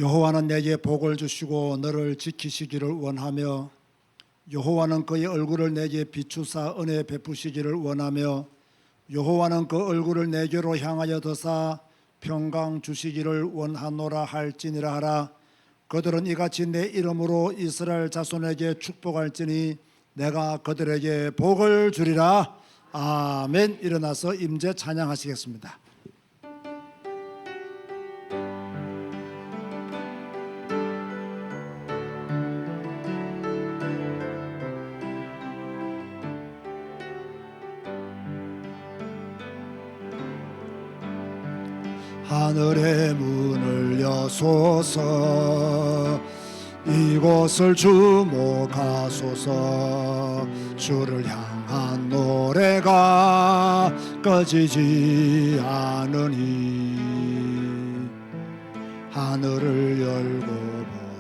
여호와는 내게 복을 주시고 너를 지키시기를 원하며 여호와는 그의 얼굴을 내게 비추사 은혜 베푸시기를 원하며 여호와는 그 얼굴을 내게로 향하여 드사 평강 주시기를 원하노라 할지니라 하라. 그들은 이같이 내 이름으로 이스라엘 자손에게 축복할지니 내가 그들에게 복을 주리라. 아멘. 일어나서 임재 찬양하시겠습니다. 하늘의 문을 여소서 이곳을 주목하소서. 주를 향한 노래가 꺼지지 않으니 하늘을 열고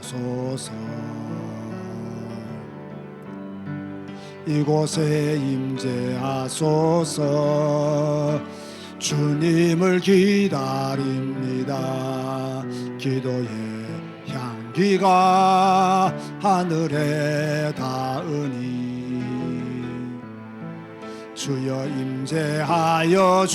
보소서. 이곳에 임재하소서. 주님을 기다립니다. 기도의 향기가 하늘에 닿으니 주여 임재하여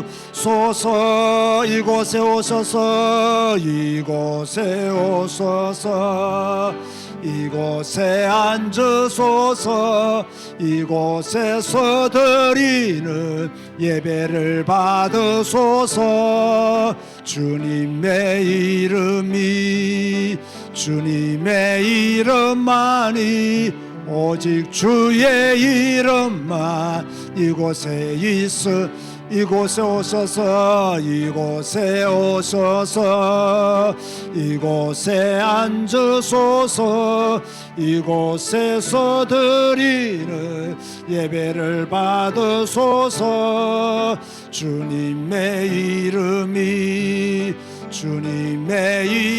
주소서. 이곳에 오소서. 이곳에 오소서. 이곳에 앉으소서. 이곳에서 드리는 예배를 받으소서. 주님의 이름만이 오직 주의 이름만 이곳에 오소서. 이곳에 오소서. 이곳에 앉으소서. 이곳에서 드리는 예배를 받으소서. 주님의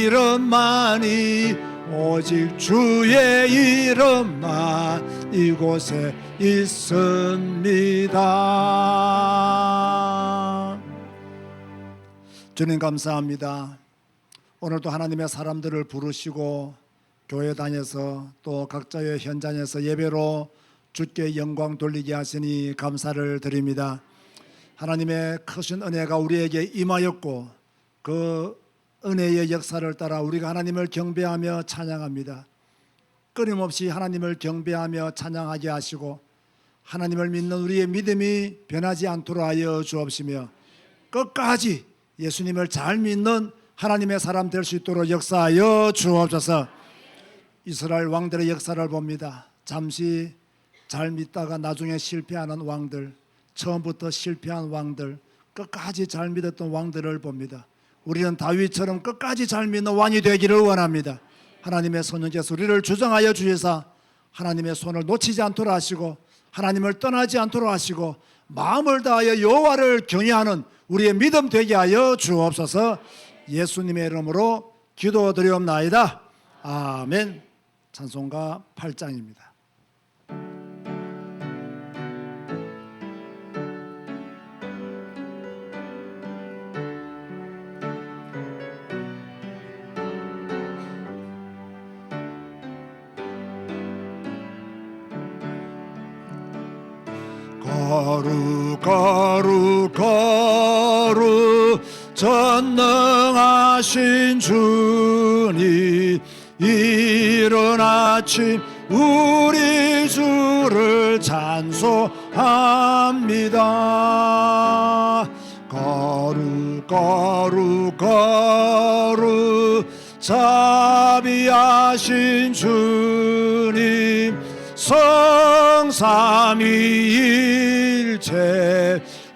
이름만이 오직 주의 이름만 이곳에 있습니다. 주님 감사합니다. 오늘도 하나님의 사람들을 부르시고 교회 다녀서 또 각자의 현장에서 예배로 주께 영광 돌리게 하시니 감사를 드립니다. 하나님의 크신 은혜가 우리에게 임하였고 그 은혜의 역사를 따라 우리가 하나님을 경배하며 찬양합니다. 끊임없이 하나님을 경배하며 찬양하게 하시고 하나님을 믿는 우리의 믿음이 변하지 않도록 하여 주옵시며 끝까지 예수님을 잘 믿는 하나님의 사람 될 수 있도록 역사하여 주옵소서. 이스라엘 왕들의 역사를 봅니다. 잠시 잘 믿다가 나중에 실패하는 왕들, 처음부터 실패한 왕들, 끝까지 잘 믿었던 왕들을 봅니다. 우리는 다윗처럼 끝까지 잘 믿는 왕이 되기를 원합니다. 하나님의 성령께서 우리를 주정하여 주시사 하나님의 손을 놓치지 않도록 하시고 하나님을 떠나지 않도록 하시고 마음을 다하여 여호와를 경외하는 우리의 믿음 되게 하여 주옵소서. 예수님의 이름으로 기도드리옵나이다. 아멘. 찬송가 8장입니다. 거룩 전능하신 주님 이른 아침 우리 주를 찬송합니다. 거룩 자비하신 주님 성삼위일체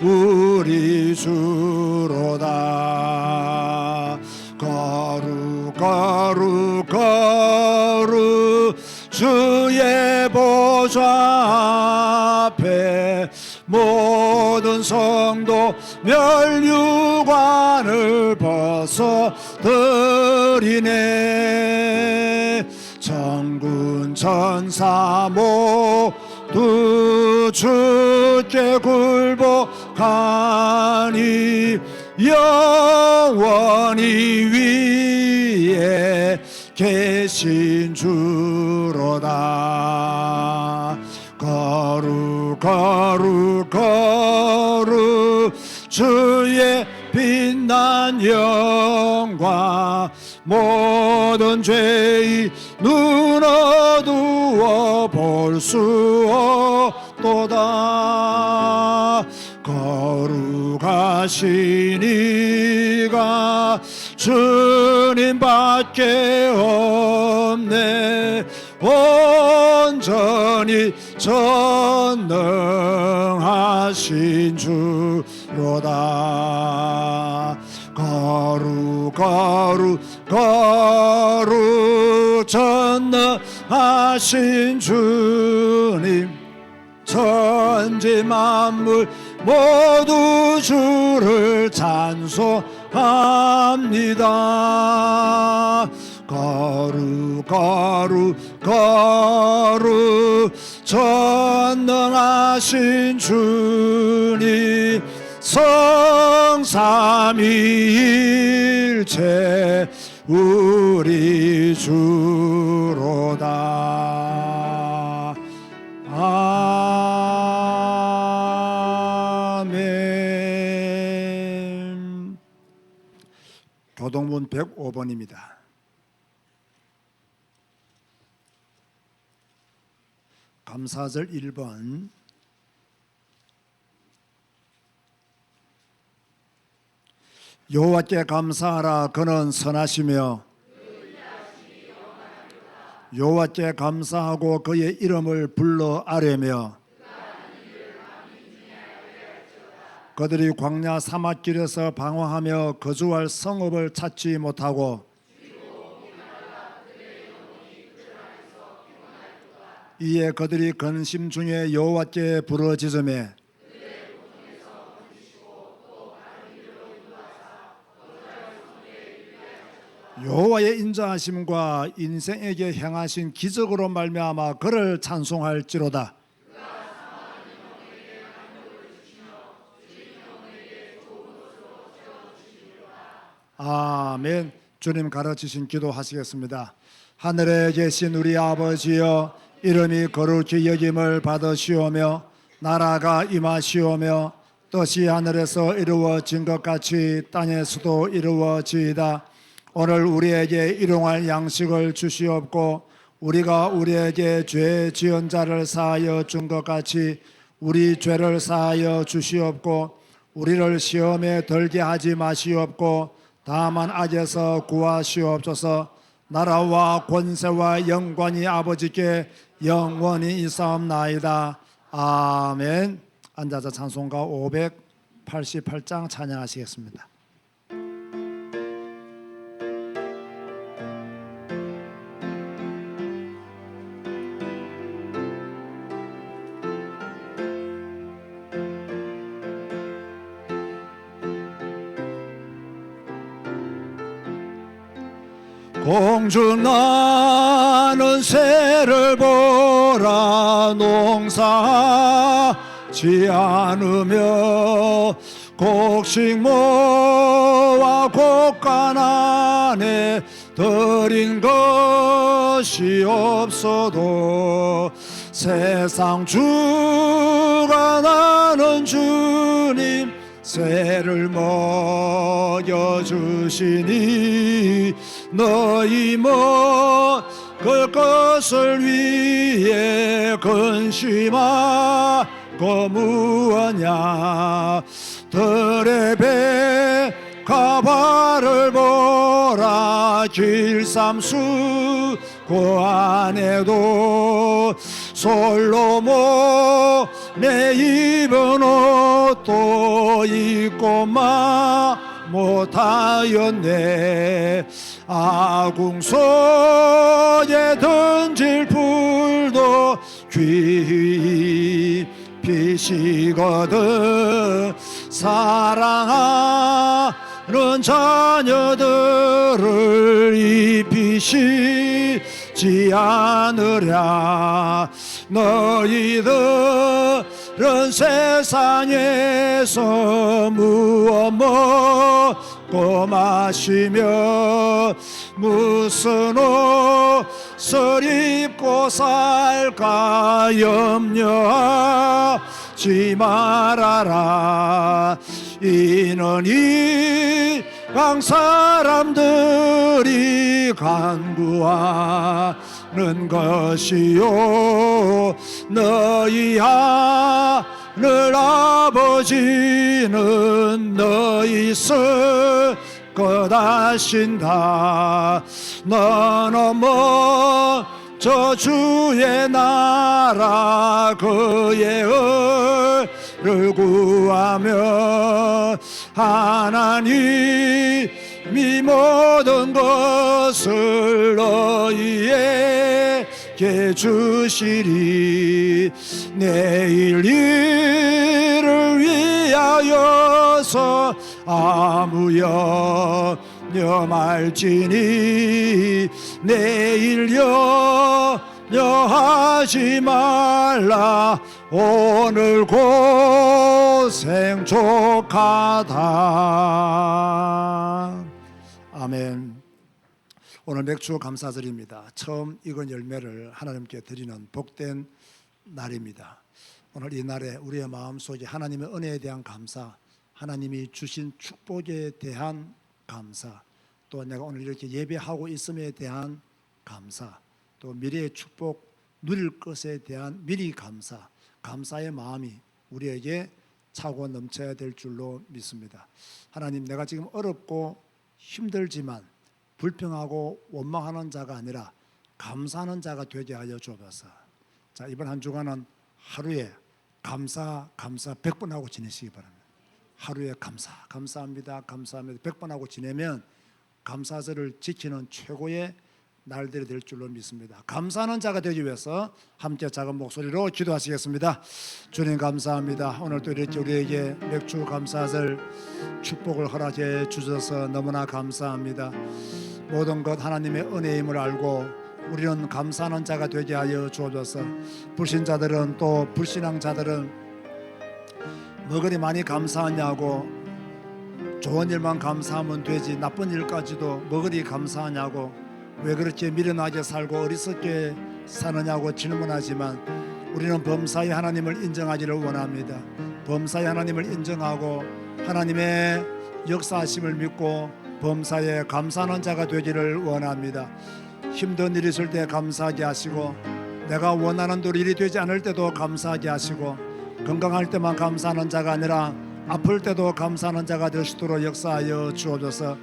우리 주로다. 거룩 주의 보좌 앞에 모든 성도 멸류관을 벗어드리네. 천군 천사 모두 주께 굴복하니 영원히 위에 계신 주로다. 거룩 거룩 거룩 주의 빛난 영광, 모든 죄의 눈 어두워 볼 수 없도다. 거룩하신 이가 주님밖에 없네. 온전히 전능하신 주로다. 거룩 거룩 거룩 전능하신 주님, 천지 만물 모두 주를 찬송합니다. 거룩 거룩 거룩 전능하신 주님, 성삼위일체 우리 주로다. 아멘. 교동문 105번입니다. 감사절 1번. 여호와께 감사하라. 그는 선하시며 여호와께 감사하고 그의 이름을 불러 아뢰며 그들이 광야 사막길에서 방황하며 거주할 성읍을 찾지 못하고 이에 그들이 근심 중에 여호와께 부르짖으매 여호와의 인자하심과 인생에게 행하신 기적으로 말미암아 그를 찬송할지로다. 아멘. 주님 가르치신 기도 하시겠습니다. 하늘에 계신 우리 아버지여, 이름이 거룩히 여김을 받으시오며 나라가 임하시오며 뜻이 하늘에서 이루어진 것 같이 땅에서도 이루어지이다. 오늘 우리에게 일용할 양식을 주시옵고 우리가 우리에게 죄 지은 자를 사하여 준 것 같이 우리 죄를 사하여 주시옵고 우리를 시험에 들게 하지 마시옵고 다만 악에서 구하시옵소서. 나라와 권세와 영광이 아버지께 영원히 있사옵나이다. 아멘. 앉아서 찬송가 588장 찬양하시겠습니다. 공중 나는 새를 보라. 농사하지 않으며 곡식 모아 곡간 안에 들인 것이 없어도 세상 주가 나는 주님 새를 먹여주시니 너희 먹을 것을 위해 근심하고 무엇냐. 들의 배 가발을 보라. 길삼수 그 안에도 솔로몬의 입은 옷도 입고만 못하였네. 아궁소에 던질 풀도 깊이 시거든. 사랑하는 자녀들을 입히시지 않으랴. 너희들 이런 세상에서 무엇 먹고 마시며 무슨 옷을 입고 살까 염려하지 말아라. 이는 이방 사람들이 간구하는 것이요 너희 하늘 아버지는 너희 쓸 것 아신다. 너는 먼저 주의 나라 그의 의를 구하며 하나님이 모든 것을 너희에게 주시리. 내일 일을 위하여서 아무 염려 말지니 내일 염려하지 말라. 오늘 고생 족하다. 아멘. 오늘 맥주 감사절입니다. 처음 익은 열매를 하나님께 드리는 복된 날입니다. 오늘 이 날에 우리의 마음속에 하나님의 은혜에 대한 감사, 하나님이 주신 축복에 대한 감사, 또 내가 오늘 이렇게 예배하고 있음에 대한 감사, 또 미래의 축복 누릴 것에 대한 미리 감사, 감사의 마음이 우리에게 차고 넘쳐야 될 줄로 믿습니다. 하나님, 내가 지금 어렵고 힘들지만 불평하고 원망하는 자가 아니라 감사하는 자가 되게 하여 주옵소서. 자, 이번 한 주간은 하루에 감사 100번 하고 지내시기 바랍니다. 하루에 감사합니다 100번 하고 지내면 감사절을 지키는 최고의 날들이 될 줄로 믿습니다. 감사하는 자가 되기 위해서 함께 작은 목소리로 기도하시겠습니다. 주님 감사합니다. 오늘 또 이렇게 우리에게 맥주 감사절 축복을 허락해 주셔서 너무나 감사합니다. 모든 것 하나님의 은혜임을 알고 우리는 감사하는 자가 되게 하여 주옵소서. 불신자들은 또 불신앙자들은 뭐그리 많이 감사하냐고, 좋은 일만 감사하면 되지 나쁜 일까지도 뭐그리 감사하냐고, 왜 그렇게 미련하게 살고 어리석게 사느냐고 질문하지만 우리는 범사의 하나님을 인정하기를 원합니다. 범사의 하나님을 인정하고 하나님의 역사하심을 믿고 범사에 감사하는 자가 되기를 원합니다. 힘든 일이 있을 때 감사하게 하시고, 내가 원하는 대로 일이 되지 않을 때도 감사하게 하시고, 건강할 때만 감사하는 자가 아니라 아플 때도 감사하는 자가 될 수 있도록 역사하여 주옵소서.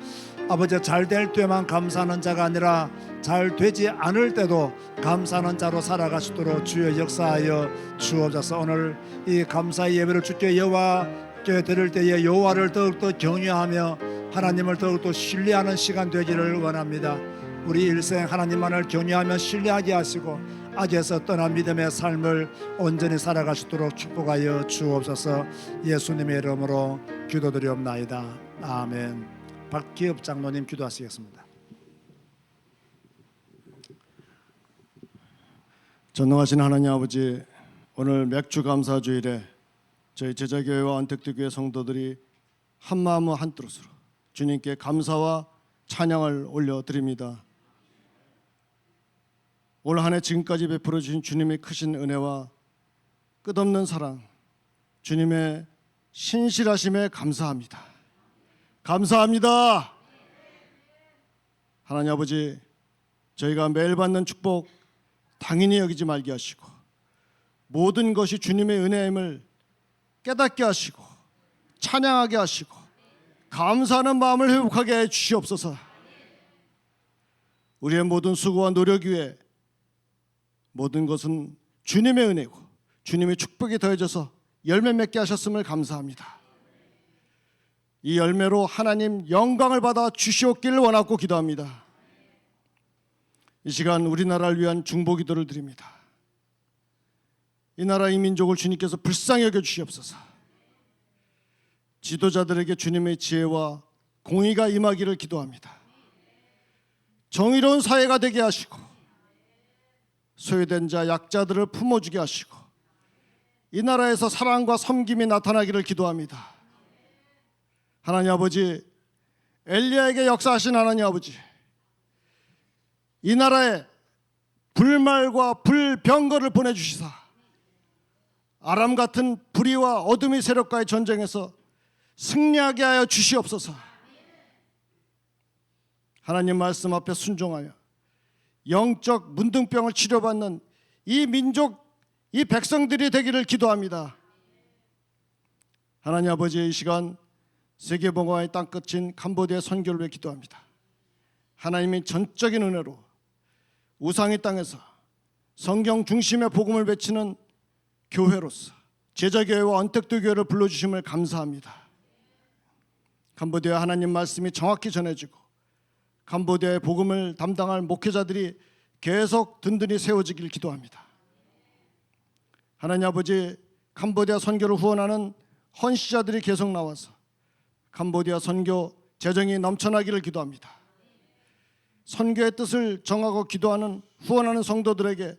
아버지, 잘 될 때만 감사하는 자가 아니라 잘 되지 않을 때도 감사하는 자로 살아갈 수 있도록 주여 역사하여 주옵소서. 오늘 이 감사의 예배를 주께 여호와께 드릴 때에 여호와를 더욱더 경외하며 하나님을 더욱더 신뢰하는 시간 되기를 원합니다. 우리 일생 하나님만을 경외하며 신뢰하게 하시고 악에서 떠난 믿음의 삶을 온전히 살아갈 수 있도록 축복하여 주옵소서. 예수님의 이름으로 기도드리옵나이다. 아멘. 박기업 장로님 기도하시겠습니다. 전능하신 하나님 아버지, 오늘 맥주 감사주일에 저희 제자교회와 안택교회 성도들이 한마음 한뜻으로 주님께 감사와 찬양을 올려드립니다. 올 한 해 지금까지 베풀어 주신 주님의 크신 은혜와 끝없는 사랑, 주님의 신실하심에 감사합니다. 감사합니다. 하나님 아버지, 저희가 매일 받는 축복 당연히 여기지 말게 하시고 모든 것이 주님의 은혜임을 깨닫게 하시고 찬양하게 하시고 감사하는 마음을 회복하게 해 주시옵소서. 우리의 모든 수고와 노력 위에 모든 것은 주님의 은혜고 주님의 축복이 더해져서 열매 맺게 하셨음을 감사합니다. 이 열매로 하나님 영광을 받아 주시옵기를 원하고 기도합니다. 이 시간 우리나라를 위한 중보기도를 드립니다. 이 나라 이 민족을 주님께서 불쌍히 여겨 주시옵소서. 지도자들에게 주님의 지혜와 공의가 임하기를 기도합니다. 정의로운 사회가 되게 하시고 소외된 자 약자들을 품어주게 하시고 이 나라에서 사랑과 섬김이 나타나기를 기도합니다. 하나님 아버지, 엘리야에게 역사하신 하나님 아버지, 이 나라에 불말과 불병거를 보내주시사 아람 같은 불의와 어둠의 세력과의 전쟁에서 승리하게 하여 주시옵소서. 하나님 말씀 앞에 순종하여 영적 문둥병을 치료받는 이 민족, 이 백성들이 되기를 기도합니다. 하나님 아버지, 이 시간 세계봉화의 땅끝인 캄보디아 선교를 위해 기도합니다. 하나님의 전적인 은혜로 우상의 땅에서 성경 중심의 복음을 외치는 교회로서 제자교회와 언택트 교회를 불러주심을 감사합니다. 캄보디아 하나님 말씀이 정확히 전해지고 캄보디아의 복음을 담당할 목회자들이 계속 든든히 세워지길 기도합니다. 하나님 아버지, 캄보디아 선교를 후원하는 헌시자들이 계속 나와서 캄보디아 선교 재정이 넘쳐나기를 기도합니다. 선교의 뜻을 정하고 기도하는 후원하는 성도들에게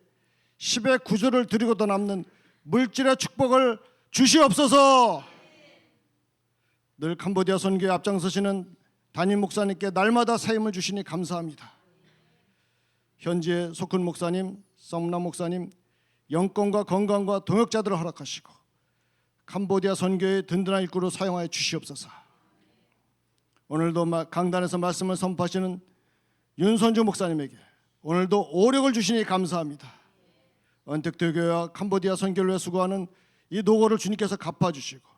10의 9조를 드리고도 남는 물질의 축복을 주시옵소서. 늘 캄보디아 선교에 앞장서시는 담임 목사님께 날마다 새 힘을 주시니 감사합니다. 현지의 소큰 목사님, 썸나 목사님, 영권과 건강과 동역자들을 허락하시고 캄보디아 선교의 든든한 일꾼으로 사용하여 주시옵소서. 오늘도 강단에서 말씀을 선포하시는 윤선주 목사님에게 오늘도 오력을 주시니 감사합니다. 언택트 교회와 캄보디아 선교를 위해 수고하는 이 노고를 주님께서 갚아주시고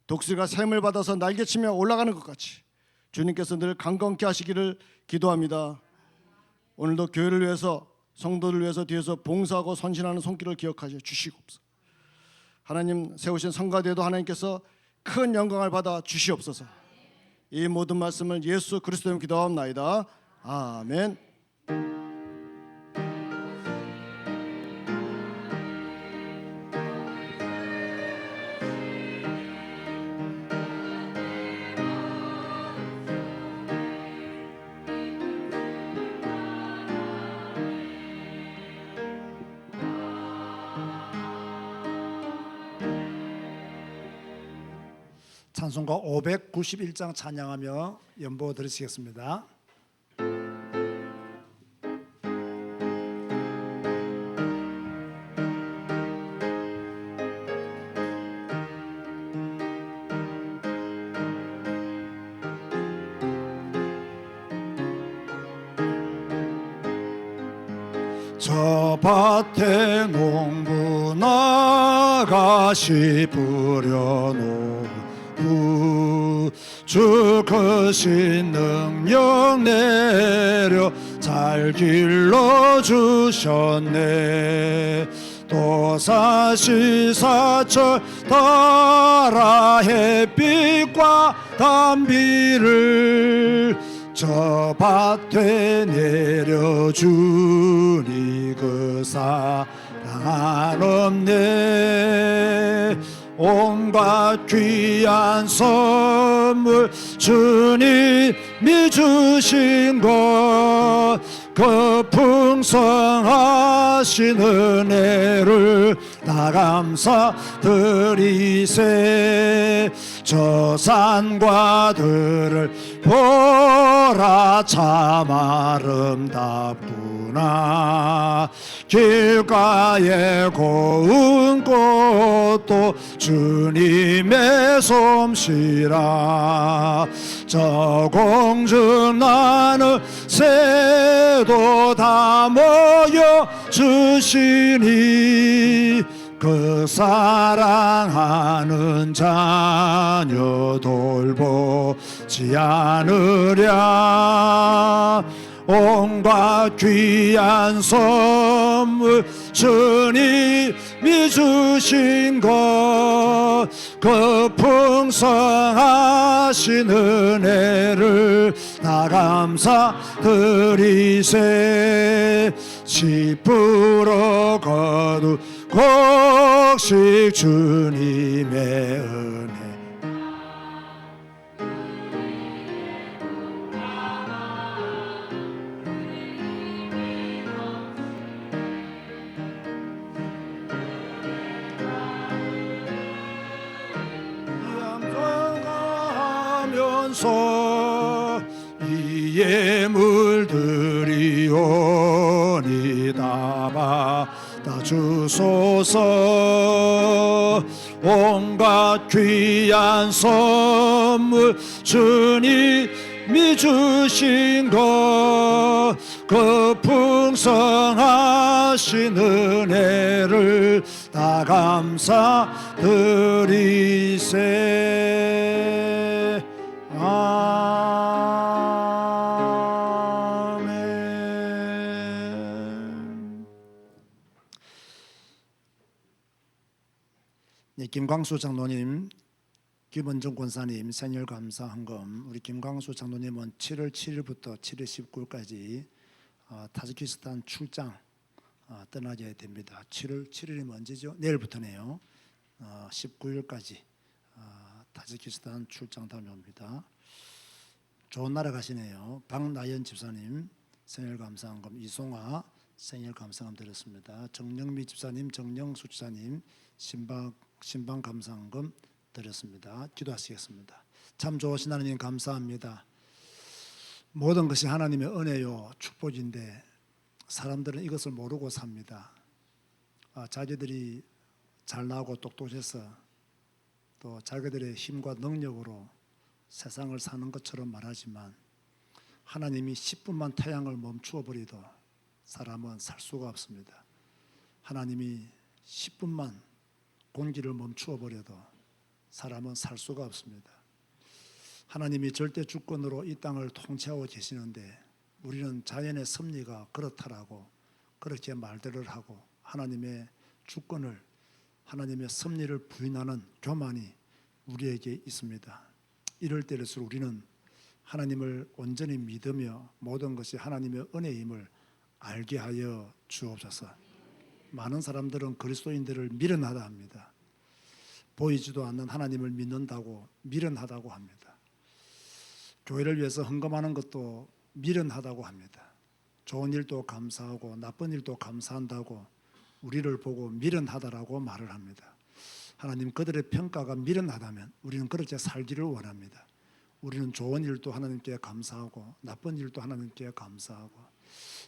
독수리가 샘을 받아서 날개치며 올라가는 것 같이 주님께서 늘 강건케 하시기를 기도합니다. 오늘도 교회를 위해서, 성도를 위해서 뒤에서 봉사하고 선신하는 손길을 기억하여 주시옵소서. 하나님 세우신 성가대도 하나님께서 큰 영광을 받아 주시옵소서. 이 모든 말씀을 예수 그리스도의 이름으로 기도하옵나이다. 아멘. 찬송가 591장 찬양하며 연보 드리시겠습니다. 저 밭에 농부 나가시 뿌려놓은 주 크신 능력 내려 잘 길러주셨네. 또 사시사철 따라 햇빛과 단비를 저 밭에 내려주니 그 사랑 한없네. 온갖 귀한 선물 주님이 주신 것, 그 풍성하신 은혜를 다 감사드리세. 저 산과 들을 보라 참 아름답구나. 길가에 고운 꽃도 주님의 솜씨라. 저 공중 나는 새도 다 모여 주시니 그 사랑하는 자녀 돌보지 않으랴. 온갖 귀한 선물 주님이 주신 것, 그 풍성하신 은혜를 다 감사드리세. 시부러 거두 곡식 주님의 은혜. 귀한소 이 예물드리오니다 받아 주소서. 온갖 귀한 선물 주님이 주신 것 그 풍성하신 은혜를 다 감사드리세. 아멘. 네, 김광수 장로님, 김원정 권사님 생일 감사헌금. 우리 김광수 장로님은 7월 7일부터 7월 19일까지 타지키스탄 출장 떠나게 됩니다. 7월 7일이면 언제죠? 내일부터네요. 19일까지 타지키스탄 출장 다녀옵니다. 좋은 나라 가시네요. 박나연 집사님 생일 감사헌금, 이송아 생일 감사헌금 드렸습니다. 정영미 집사님, 정영수 집사님 신방 감사헌금 드렸습니다. 기도하시겠습니다. 참 좋으신 하나님 감사합니다. 모든 것이 하나님의 은혜요 축복인데 사람들은 이것을 모르고 삽니다. 자기들이 잘나고 똑똑해서 또 자기들의 힘과 능력으로 세상을 사는 것처럼 말하지만 하나님이 10분만 태양을 멈추어 버리도 사람은 살 수가 없습니다. 하나님이 10분만 공기를 멈추어 버려도 사람은 살 수가 없습니다. 하나님이 절대 주권으로 이 땅을 통치하고 계시는데 우리는 자연의 섭리가 그렇다라고 그렇게 말들을 하고 하나님의 주권을, 하나님의 섭리를 부인하는 교만이 우리에게 있습니다. 이럴 때일수록 우리는 하나님을 온전히 믿으며 모든 것이 하나님의 은혜임을 알게 하여 주옵소서. 많은 사람들은 그리스도인들을 미련하다 합니다. 보이지도 않는 하나님을 믿는다고 미련하다고 합니다. 교회를 위해서 헌금하는 것도 미련하다고 합니다. 좋은 일도 감사하고 나쁜 일도 감사한다고 우리를 보고 미련하다라고 말을 합니다. 하나님, 그들의 평가가 미련하다면 우리는 그렇게 살기를 원합니다. 우리는 좋은 일도 하나님께 감사하고 나쁜 일도 하나님께 감사하고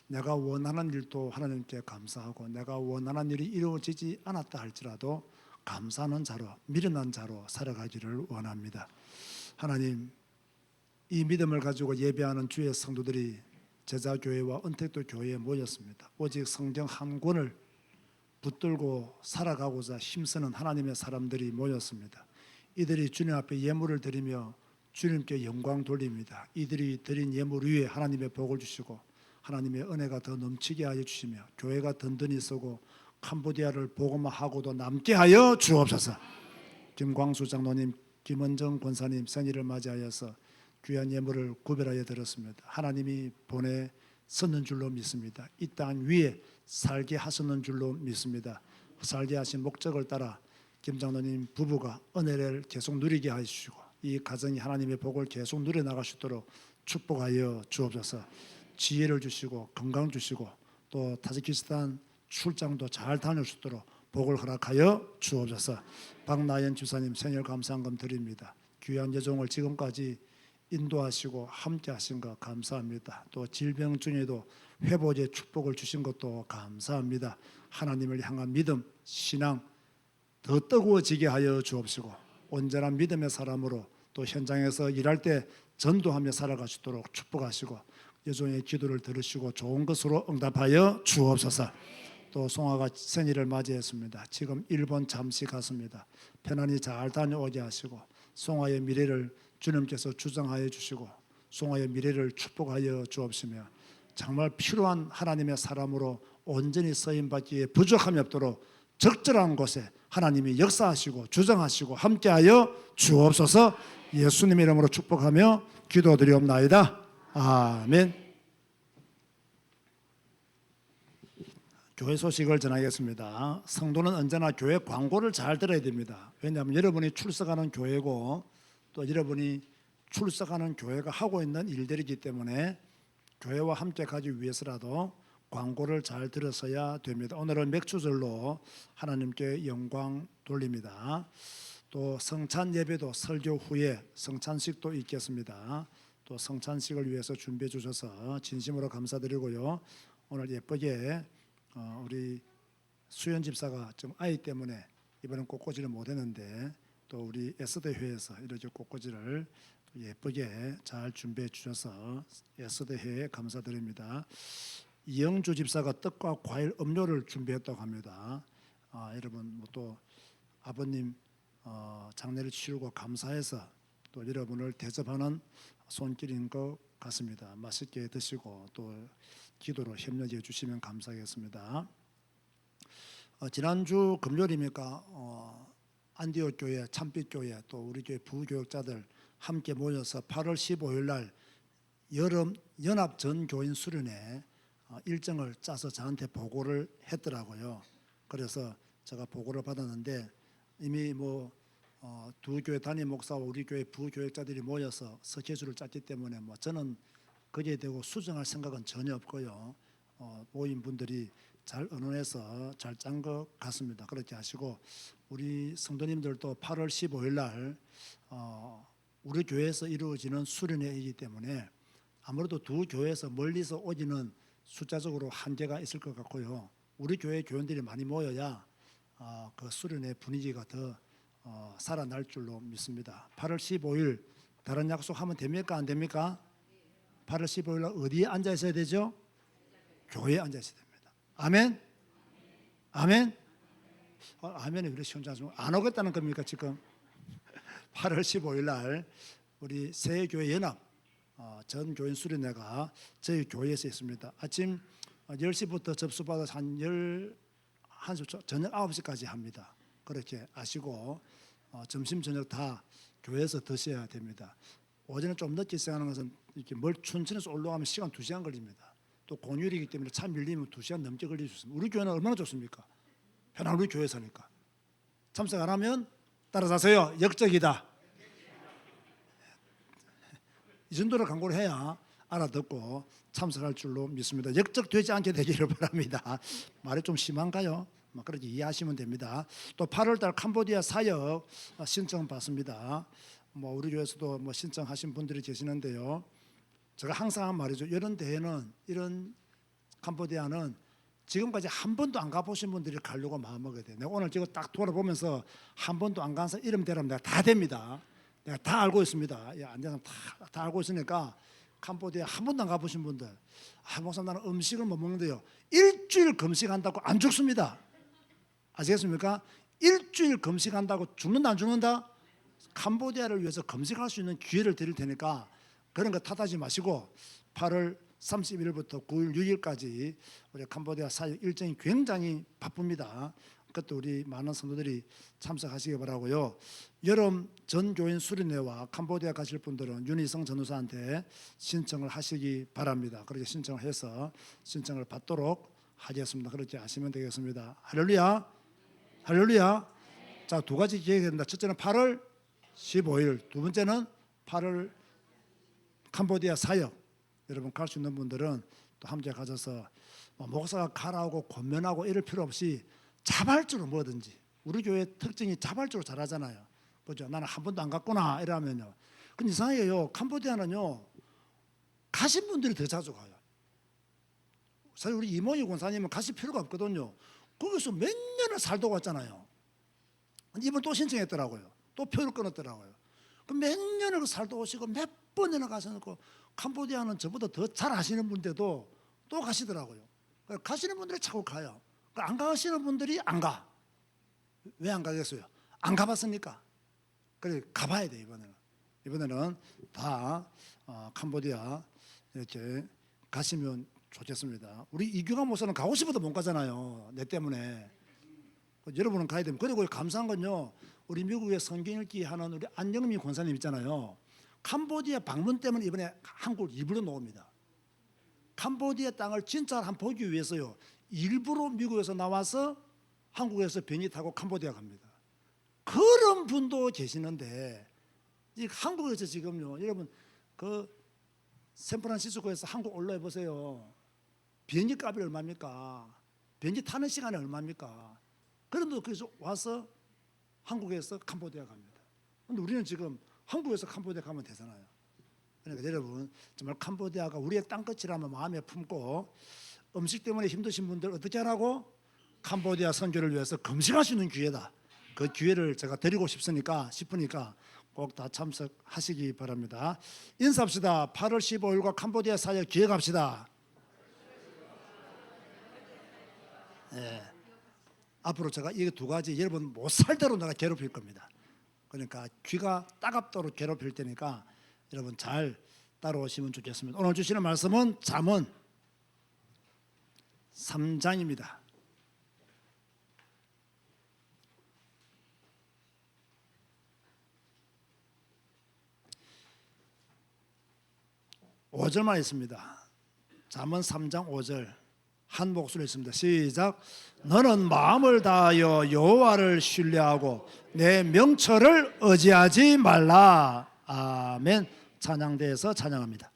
내가 원하는 일도 하나님께 감사하고 내가 원하는 일이 이루어지지 않았다 할지라도 감사하는 자로, 미련한 자로 살아가기를 원합니다. 하나님, 이 믿음을 가지고 예배하는 주의 성도들이 제자교회와 은택도 교회에 모였습니다. 오직 성경 한 권을 붙들고 살아가고자 힘쓰는 하나님의 사람들이 모였습니다. 이들이 주님 앞에 예물을 드리며 주님께 영광 돌립니다. 이들이 드린 예물 위에 하나님의 복을 주시고 하나님의 은혜가 더 넘치게 하여 주시며 교회가 든든히 서고 캄보디아를 복음화하고도 남게 하여 주옵소서. 김광수 장로님, 김원정 권사님 생일을 맞이하여서 귀한 예물을 구별하여 드렸습니다. 하나님이 보내셨는 줄로 믿습니다. 이 땅 위에 살게 하셨는 줄로 믿습니다. 살게 하신 목적을 따라 김 장로님 부부가 은혜를 계속 누리게 하시고 이 가정이 하나님의 복을 계속 누려나갈 수 있도록 축복하여 주옵소서. 지혜를 주시고 건강 주시고 또 타지키스탄 출장도 잘 다닐 수 있도록 복을 허락하여 주옵소서. 박나연 주사님 생일 감사헌금 드립니다. 귀한 여종을 지금까지 인도하시고 함께 하신 것 감사합니다. 또 질병 중에도 회복의 축복을 주신 것도 감사합니다. 하나님을 향한 믿음, 신앙 더 뜨거워지게 하여 주옵시고 온전한 믿음의 사람으로 또 현장에서 일할 때 전도하며 살아갈 수 있도록 축복하시고 여종의 기도를 들으시고 좋은 것으로 응답하여 주옵소서. 또 송아가 생일을 맞이했습니다. 지금 일본 잠시 갔습니다. 편안히 잘 다녀오게 하시고 송아의 미래를 주님께서 주장하여 주시고 송아의 미래를 축복하여 주옵시며 정말 필요한 하나님의 사람으로 온전히 쓰임받기에 부족함이 없도록 적절한 곳에 하나님이 역사하시고 주장하시고 함께하여 주옵소서. 예수님의 이름으로 축복하며 기도드리옵나이다. 아멘. 교회 소식을 전하겠습니다. 성도는 언제나 교회 광고를 잘 들어야 됩니다. 왜냐하면 여러분이 출석하는 교회고 또 여러분이 출석하는 교회가 하고 있는 일들이기 때문에 교회와 함께 가기 위해서라도 광고를 잘 들었어야 됩니다. 오늘은 맥주절로 하나님께 영광 돌립니다. 또 성찬 예배도 설교 후에 성찬식도 있겠습니다. 또 성찬식을 위해서 준비해 주셔서 진심으로 감사드리고요. 오늘 예쁘게 우리 수연 집사가 좀 아이 때문에 이번엔 꽃꽂이를 못했는데 또 우리 에스더회에서 이렇게 꽃꽂이를 예쁘게 잘 준비해 주셔서 에스더회에 감사드립니다. 이영주 집사가 떡과 과일 음료를 준비했다고 합니다. 여러분 또 아버님 장례를 치르고 감사해서 또 여러분을 대접하는 손길인 것 같습니다. 맛있게 드시고 또 기도로 협력해 주시면 감사하겠습니다. 지난주 금요일입니까? 안디옥 교회, 참빛 교회 또 우리 교회 부교역자들 함께 모여서 8월 15일 날 여름 연합 전 교인 수련회 일정을 짜서 저한테 보고를 했더라고요. 그래서 제가 보고를 받았는데 이미 두 교회 담임 목사와 우리 교회 부교역자들이 모여서 스케줄을 짰기 때문에 저는 거기에 대고 수정할 생각은 전혀 없고요. 모인 분들이 잘 의논해서 잘 짠 것 같습니다. 그렇게 하시고 우리 성도님들도 8월 15일 날 우리 교회에서 이루어지는 수련회이기 때문에 아무래도 두 교회에서 멀리서 오기는 숫자적으로 한계가 있을 것 같고요. 우리 교회 교인들이 많이 모여야 그 수련회 분위기가 더 살아날 줄로 믿습니다. 8월 15일 다른 약속하면 됩니까? 안 됩니까? 8월 15일 날 어디에 앉아 있어야 되죠? 교회에 앉아 있어야 됩니다. 아멘? 아멘? 아멘이 왜 시원하죠? 안 오겠다는 겁니까 지금? 8월 15일 날 우리 새교회 연합 전 교인 수련회가 저희 교회에서 있습니다. 아침 10시부터 접수받아서 한 1시 저녁 9시까지 합니다. 그렇게 아시고 점심 저녁 다 교회에서 드셔야 됩니다. 오전에 좀 늦게 시작하는 것은 이렇게 춘천에서 올라가면 시간 2시간 걸립니다. 또 공휴일이기 때문에 차 밀리면 2시간 넘게 걸릴 수 있습니다. 우리 교회는 얼마나 좋습니까? 편한 우리 교회에서니까. 참석 안 하면 따라가세요. 역적이다. 이 정도로 광고를 해야 알아듣고 참석할 줄로 믿습니다. 역적되지 않게 되기를 바랍니다. 말이 좀 심한가요? 그렇게 이해하시면 됩니다. 또 8월달 캄보디아 사역 신청 받습니다. 우리 교회에서도 신청하신 분들이 계시는데요. 제가 항상 한 말이죠. 이런 대회는 이런 캄보디아는 지금까지 한 번도 안 가보신 분들이 가려고 마음먹어야 돼요. 내가 오늘 지금 딱 돌아보면서 한 번도 안 가서 이름 대라면 내가 다 됩니다. 내가 다 알고 있습니다. 안 되면 다 알고 있으니까 캄보디아 한 번도 안 가보신 분들 목사님 나는 음식을 못 먹는데요. 일주일 금식한다고 안 죽습니다. 아시겠습니까? 일주일 금식한다고 죽는다 안 죽는다? 캄보디아를 위해서 금식할 수 있는 기회를 드릴 테니까 그런 거 탓하지 마시고 8월 31일부터 9일 6일까지 우리 캄보디아 사역 일정이 굉장히 바쁩니다. 그것도 우리 많은 성도들이 참석하시기 바라고요. 여름 전 교인 수련회와 캄보디아 가실 분들은 윤희성 전우사한테 신청을 하시기 바랍니다. 그렇게 신청을 해서 신청을 받도록 하겠습니다. 그렇게 하시면 되겠습니다. 할렐루야, 할렐루야. 자, 두 가지 기획입니다. 첫째는 8월 15일, 두 번째는 8월 캄보디아 사역. 여러분 갈 수 있는 분들은 또 함께 가셔서 목사가 가라고 권면하고 이럴 필요 없이 자발적으로 뭐든지 우리 교회 특징이 자발적으로 잘하잖아요. 그죠? 나는 한 번도 안 갔구나 이러면요. 근데 이상해요. 캄보디아는요 가신 분들이 더 자주 가요. 사실 우리 이모희 권사님은 가실 필요가 없거든요. 거기서 몇 년을 살다 왔잖아요. 근데 이번 또 신청했더라고요. 또 표를 끊었더라고요. 그 몇 년을 살다 오시고 몇 번이나 가셔놓고 캄보디아는 저보다 더 잘 아시는 분인데도 또 가시더라고요. 가시는 분들이 자꾸 가요. 안 가시는 분들이 안 가. 왜 안 가겠어요? 안 가봤으니까. 그래 가봐야 돼 이번에는 다 캄보디아 이렇게 가시면 좋겠습니다. 우리 이규관 목사는 가고 싶어도 못 가잖아요. 내 때문에. 여러분은 가야 됩니다. 그리고 감사한 건요. 우리 미국에 성경 읽기 하는 우리 안영미 권사님 있잖아요. 캄보디아 방문 때문에 이번에 한국을 일부러 나옵니다. 캄보디아 땅을 진짜 한번 보기 위해서요. 일부러 미국에서 나와서 한국에서 비행기 타고 캄보디아 갑니다. 그런 분도 계시는데 이 한국에서 지금요. 여러분 그 샌프란시스코에서 한국 올라와 보세요. 비행기 값이 얼마입니까? 비행기 타는 시간이 얼마입니까? 그런데 그래서 와서 한국에서 캄보디아 갑니다. 근데 우리는 지금 한국에서 캄보디아 가면 되잖아요. 그러니까 여러분 정말 캄보디아가 우리의 땅끝이라면 마음에 품고 음식 때문에 힘드신 분들 어떻게 하라고? 캄보디아 선교를 위해서 금식할 수 있는 기회다. 그 기회를 제가 드리고 싶으니까 꼭 다 참석하시기 바랍니다. 인사합시다. 8월 15일과 캄보디아 사역 기획합시다. 예. 앞으로 제가 이 두 가지 여러분 못 살 대로 내가 괴롭힐 겁니다. 그러니까 귀가 따갑도록 괴롭힐 테니까 여러분 잘 따라오시면 좋겠습니다. 오늘 주시는 말씀은 잠언 3장입니다. 오절만 있습니다. 잠언 3장 5절 한 목소리 있습니다. 시작. 너는 마음을 다하여 여호와를 신뢰하고 내 명철을 의지하지 말라. 아멘. 찬양대에서 찬양합니다.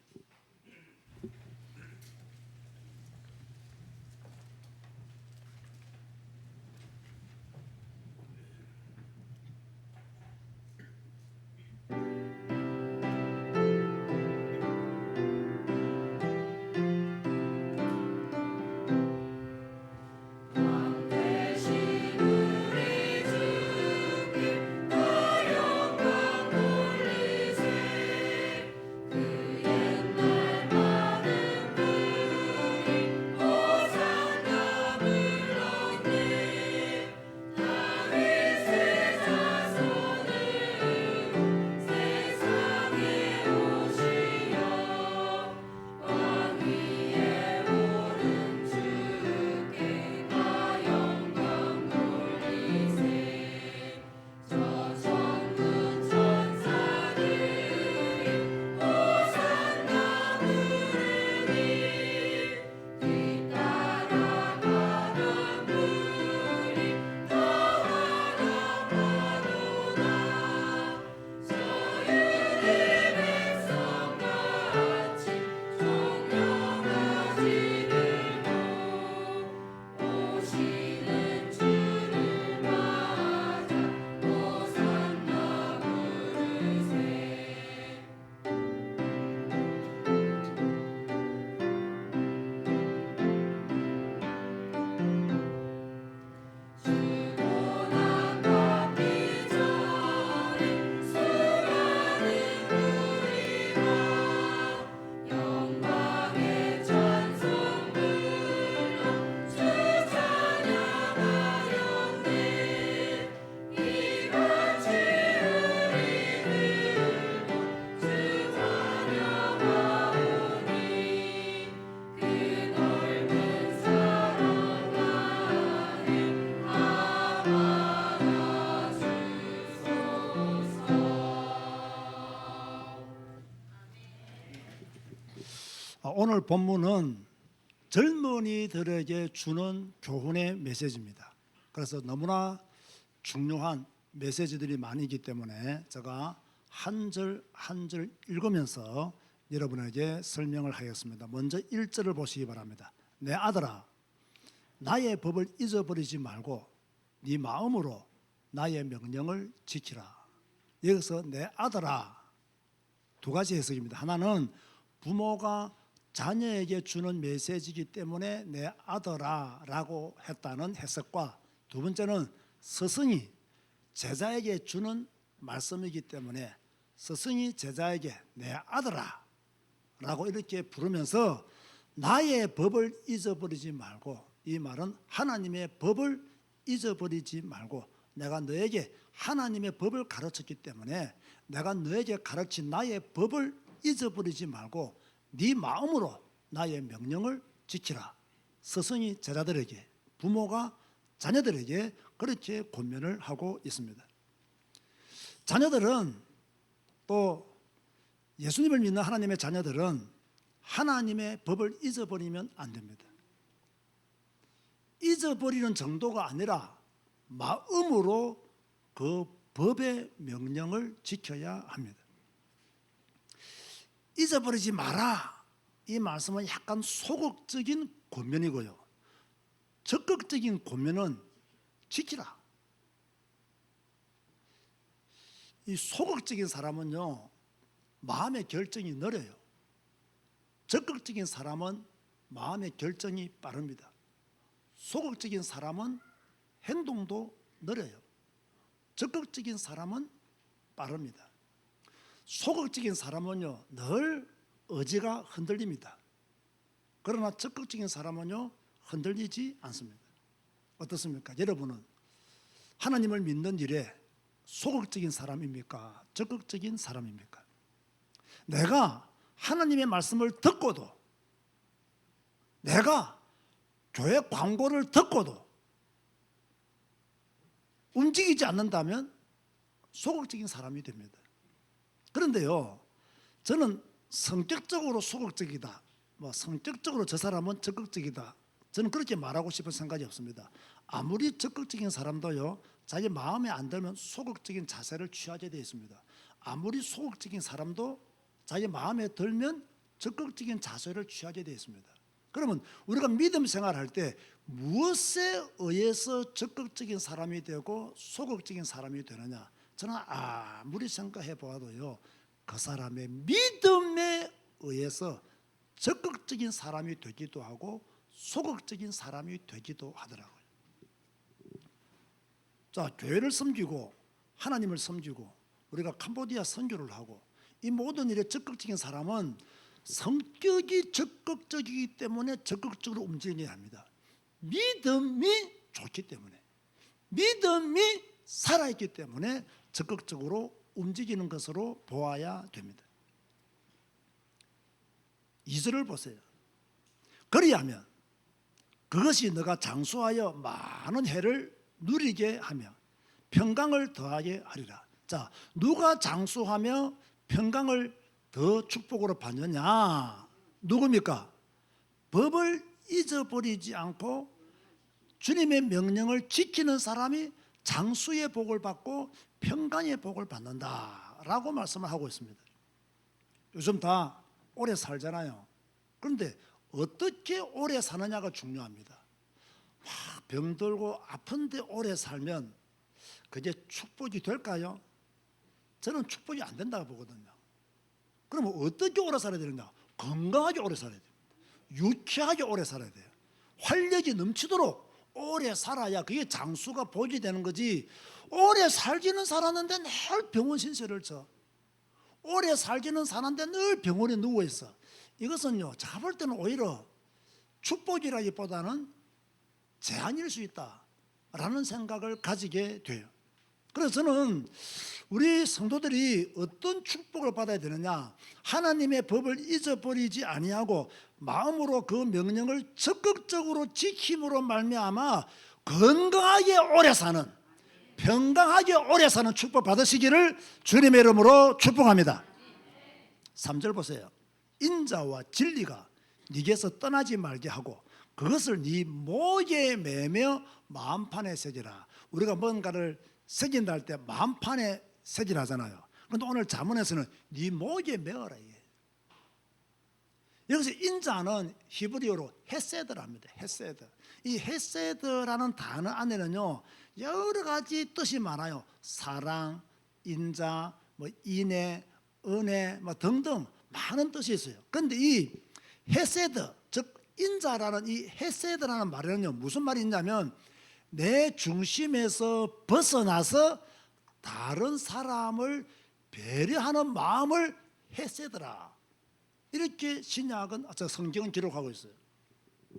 오늘 본문은 젊은이들에게 주는 교훈의 메시지입니다. 그래서 너무나 중요한 메시지들이 많이 있기 때문에 제가 한 절 한 절 읽으면서 여러분에게 설명을 하겠습니다. 먼저 1절을 보시기 바랍니다. 내 아들아, 나의 법을 잊어버리지 말고 네 마음으로 나의 명령을 지키라. 여기서 내 아들아, 두 가지 해석입니다. 하나는 부모가 자녀에게 주는 메시지이기 때문에 내 아들아라고 했다는 해석과, 두 번째는 스승이 제자에게 주는 말씀이기 때문에 스승이 제자에게 내 아들아라고 이렇게 부르면서 나의 법을 잊어버리지 말고, 이 말은 하나님의 법을 잊어버리지 말고, 내가 너에게 하나님의 법을 가르쳤기 때문에 내가 너에게 가르친 나의 법을 잊어버리지 말고 네 마음으로 나의 명령을 지키라. 스승이 제자들에게, 부모가 자녀들에게 그렇게 권면을 하고 있습니다. 자녀들은, 또 예수님을 믿는 하나님의 자녀들은 하나님의 법을 잊어버리면 안 됩니다. 잊어버리는 정도가 아니라 마음으로 그 법의 명령을 지켜야 합니다. 잊어버리지 마라, 이 말씀은 약간 소극적인 권면이고요, 적극적인 권면은 지키라. 이 소극적인 사람은요, 마음의 결정이 느려요. 적극적인 사람은 마음의 결정이 빠릅니다. 소극적인 사람은 행동도 느려요. 적극적인 사람은 빠릅니다. 소극적인 사람은요, 늘 의지가 흔들립니다. 그러나 적극적인 사람은요, 흔들리지 않습니다. 어떻습니까? 여러분은 하나님을 믿는 일에 소극적인 사람입니까? 적극적인 사람입니까? 내가 하나님의 말씀을 듣고도, 내가 교회 광고를 듣고도 움직이지 않는다면 소극적인 사람이 됩니다. 그런데요, 저는 성격적으로 소극적이다, 성격적으로 저 사람은 적극적이다, 저는 그렇게 말하고 싶은 생각이 없습니다. 아무리 적극적인 사람도요, 자기 마음에 안 들면 소극적인 자세를 취하게 되어 있습니다. 아무리 소극적인 사람도 자기 마음에 들면 적극적인 자세를 취하게 되어 있습니다. 그러면 우리가 믿음 생활할 때 무엇에 의해서 적극적인 사람이 되고 소극적인 사람이 되느냐? 저는 아무리 생각해 보아도요, 그 사람의 믿음에 의해서 적극적인 사람이 되기도 하고 소극적인 사람이 되기도 하더라고요. 자, 교회를 섬기고 하나님을 섬기고 우리가 캄보디아 선교를 하고 이 모든 일에 적극적인 사람은 성격이 적극적이기 때문에 적극적으로 움직여야 합니다. 믿음이 좋기 때문에, 믿음이 살아있기 때문에 적극적으로 움직이는 것으로 보아야 됩니다. 2절을 보세요. 그리하면 그것이 너가 장수하여 많은 해를 누리게 하며 평강을 더하게 하리라. 자, 누가 장수하며 평강을 더 축복으로 받느냐? 누굽니까? 법을 잊어버리지 않고 주님의 명령을 지키는 사람이 장수의 복을 받고 평강의 복을 받는다라고 말씀을 하고 있습니다. 요즘 다 오래 살잖아요. 그런데 어떻게 오래 사느냐가 중요합니다. 막 병들고 아픈데 오래 살면 그게 축복이 될까요? 저는 축복이 안 된다고 보거든요. 그러면 어떻게 오래 살아야 되느냐? 건강하게 오래 살아야 돼요. 유쾌하게 오래 살아야 돼요. 활력이 넘치도록 오래 살아야 그게 장수가 복이 되는 거지. 오래 살기는 살았는데 늘 병원 신세를 져. 오래 살기는 사는데 늘 병원에 누워있어. 이것은요, 제가 볼 때는 오히려 축복이라기보다는 제한일 수 있다라는 생각을 가지게 돼요. 그래서 저는 우리 성도들이 어떤 축복을 받아야 되느냐? 하나님의 법을 잊어버리지 아니하고 마음으로 그 명령을 적극적으로 지킴으로 말미암아 건강하게 오래 사는, 평강하게 오래 사는 축복 받으시기를 주님의 이름으로 축복합니다. 3절 보세요. 인자와 진리가 네게서 떠나지 말게 하고 그것을 네 목에 매며 마음판에 새기라. 우리가 뭔가를 새긴다 할 때 마음판에 새기라잖아요. 그런데 오늘 잠언에서는 네 목에 메어라. 여기서 인자는 히브리어로 헤세드랍니다. 헤세드. 이 헤세드라는 단어 안에는요, 여러 가지 뜻이 많아요. 사랑, 인자, 인애, 은혜, 등등 많은 뜻이 있어요. 그런데 이 헤세드, 즉 인자라는 이 헤세드라는 말에는요, 무슨 말이 있냐면 내 중심에서 벗어나서 다른 사람을 배려하는 마음을 헤세드라. 이렇게 신약은, 성경은 기록하고 있어요.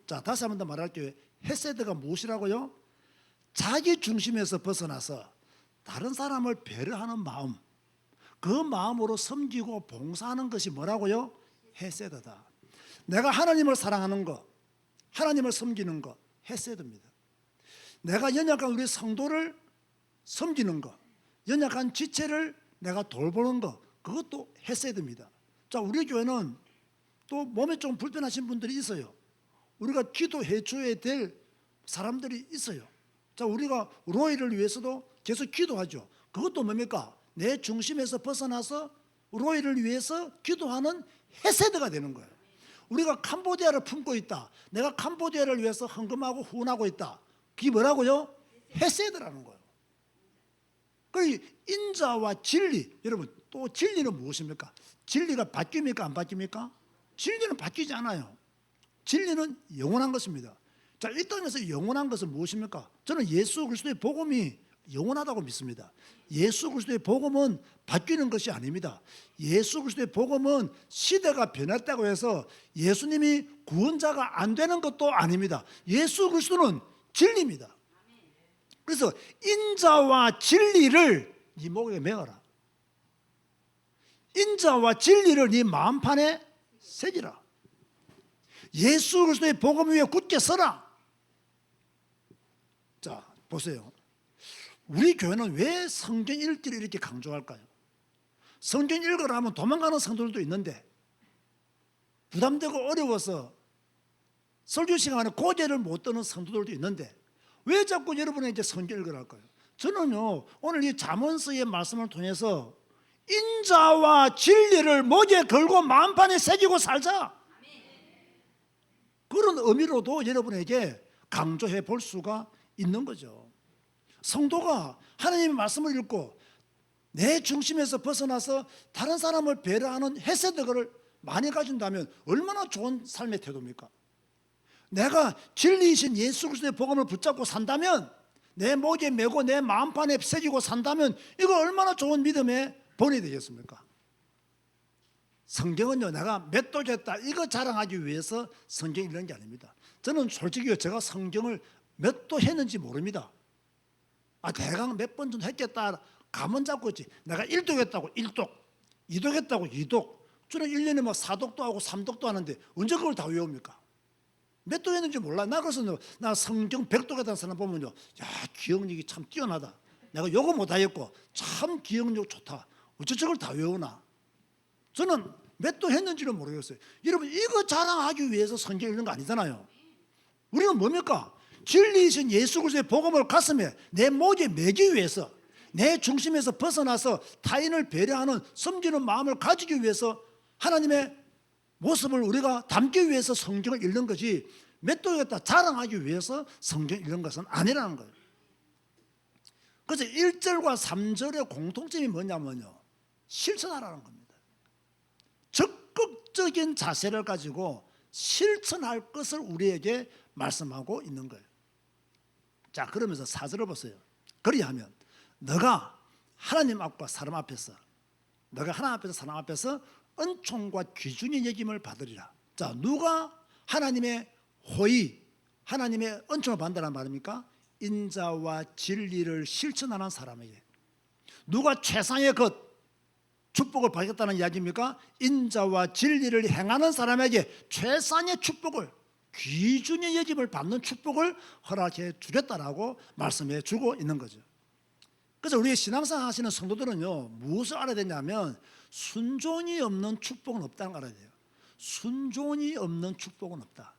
자, 다시 한 번 더 말할게요. 헤세드가 무엇이라고요? 자기 중심에서 벗어나서 다른 사람을 배려하는 마음, 그 마음으로 섬기고 봉사하는 것이 뭐라고요? 헤세드다. 내가 하나님을 사랑하는 것, 하나님을 섬기는 것, 헤세드입니다. 내가 연약한 우리 성도를 섬기는 것, 연약한 지체를 내가 돌보는 것, 그것도 헤세드입니다. 자, 우리 교회는 또 몸에 좀 불편하신 분들이 있어요. 우리가 기도해 줘야 될 사람들이 있어요. 자, 우리가 로이를 위해서도 계속 기도하죠. 그것도 뭡니까? 내 중심에서 벗어나서 로이를 위해서 기도하는 헤세드가 되는 거예요. 우리가 캄보디아를 품고 있다. 내가 캄보디아를 위해서 헌금하고 후원하고 있다. 그게 뭐라고요? 헤세드라는 거예요. 그 인자와 진리, 여러분 또 진리는 무엇입니까? 진리가 바뀝니까 안 바뀝니까? 진리는 바뀌지 않아요. 진리는 영원한 것입니다. 자, 이 땅에서 영원한 것은 무엇입니까? 저는 예수 그리스도의 복음이 영원하다고 믿습니다. 예수 그리스도의 복음은 바뀌는 것이 아닙니다. 예수 그리스도의 복음은 시대가 변했다고 해서 예수님이 구원자가 안 되는 것도 아닙니다. 예수 그리스도는 진리입니다. 그래서 인자와 진리를 네 목에 메어라. 인자와 진리를 네 마음판에 새기라. 예수 그리스도의 복음 위에 굳게 서라. 자, 보세요. 우리 교회는 왜 성경 읽기를 이렇게 강조할까요? 성경 읽으라 하면 도망가는 성도들도 있는데 부담되고 어려워서 설교 시간에 고제를 못 듣는 성도들도 있는데 왜 자꾸 여러분이 이제 성경 읽으라 할까요? 저는요, 오늘 이 잠언서의 말씀을 통해서 인자와 진리를 목에 걸고 마음판에 새기고 살자, 그런 의미로도 여러분에게 강조해 볼 수가 있는 거죠. 성도가 하나님의 말씀을 읽고 내 중심에서 벗어나서 다른 사람을 배려하는 헤세드를 많이 가진다면 얼마나 좋은 삶의 태도입니까? 내가 진리이신 예수 그리스도의 복음을 붙잡고 산다면, 내 목에 메고 내 마음판에 새기고 산다면 이거 얼마나 좋은 믿음의 본이 되겠습니까? 성경은요, 내가 몇 도겠다 이거 자랑하기 위해서 성경 읽는 게 아닙니다. 저는 솔직히 제가 성경을 몇 도 했는지 모릅니다. 대강 몇 번 정도 했겠다 감은 잡고 있지. 내가 1독했다고 1독, 2독했다고 2독, 저는 1년에 뭐 4독도 하고 3독도 하는데 언제 그걸 다 외웁니까? 몇 독 했는지 몰라. 나 그래서 나 성경 100독했다는 사람 보면요, 야, 기억력이 참 뛰어나다. 내가 요거 못하겠고 참 기억력 좋다. 어째 저걸 다 외우나? 저는 몇 독 했는지는 모르겠어요. 여러분, 이거 자랑하기 위해서 성경 읽는 거 아니잖아요. 우리는 뭡니까? 진리이신 예수 그리스도의 복음을 가슴에 내 목에 매기 위해서, 내 중심에서 벗어나서 타인을 배려하는 섬기는 마음을 가지기 위해서 하나님의 모습을 우리가 담기 위해서 성경을 읽는 거지, 몇 도였다 자랑하기 위해서 성경 읽는 것은 아니라는 거예요. 그래서 1절과 3절의 공통점이 뭐냐면요, 실천하라는 겁니다. 적극적인 자세를 가지고 실천할 것을 우리에게 말씀하고 있는 거예요. 자, 그러면서 4절을 보세요. 그리하면 너가 하나님 앞과 사람 앞에서, 너가 하나님 앞에서 사람 앞에서 은총과 귀중히 여김을 받으리라. 자, 누가 하나님의 호의, 하나님의 은총을 받는다는 말입니까? 인자와 진리를 실천하는 사람에게. 누가 최상의 것, 축복을 받겠다는 이야기입니까? 인자와 진리를 행하는 사람에게 최상의 축복을, 귀중히 여김을 받는 축복을 허락해 주겠다라고 말씀해 주고 있는 거죠. 그래서 우리 신앙생활 하시는 성도들은요, 무엇을 알아야 되냐면 순종이 없는 축복은 없다는 걸 알아야 돼요. 순종이 없는 축복은 없다.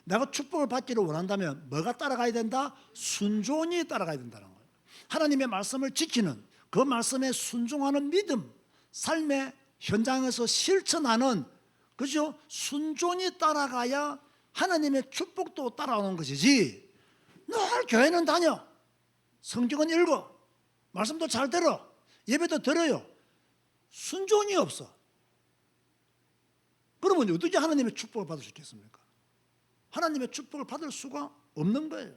내가 축복을 받기를 원한다면 뭐가 따라가야 된다? 순종이 따라가야 된다는 거예요. 하나님의 말씀을 지키는, 그 말씀에 순종하는 믿음, 삶의 현장에서 실천하는, 그죠? 순종이 따라가야 하나님의 축복도 따라오는 것이지, 늘 교회는 다녀, 성경은 읽어, 말씀도 잘 들어, 예배도 들어요, 순종이 없어. 그러면 어떻게 하나님의 축복을 받을 수 있겠습니까? 하나님의 축복을 받을 수가 없는 거예요.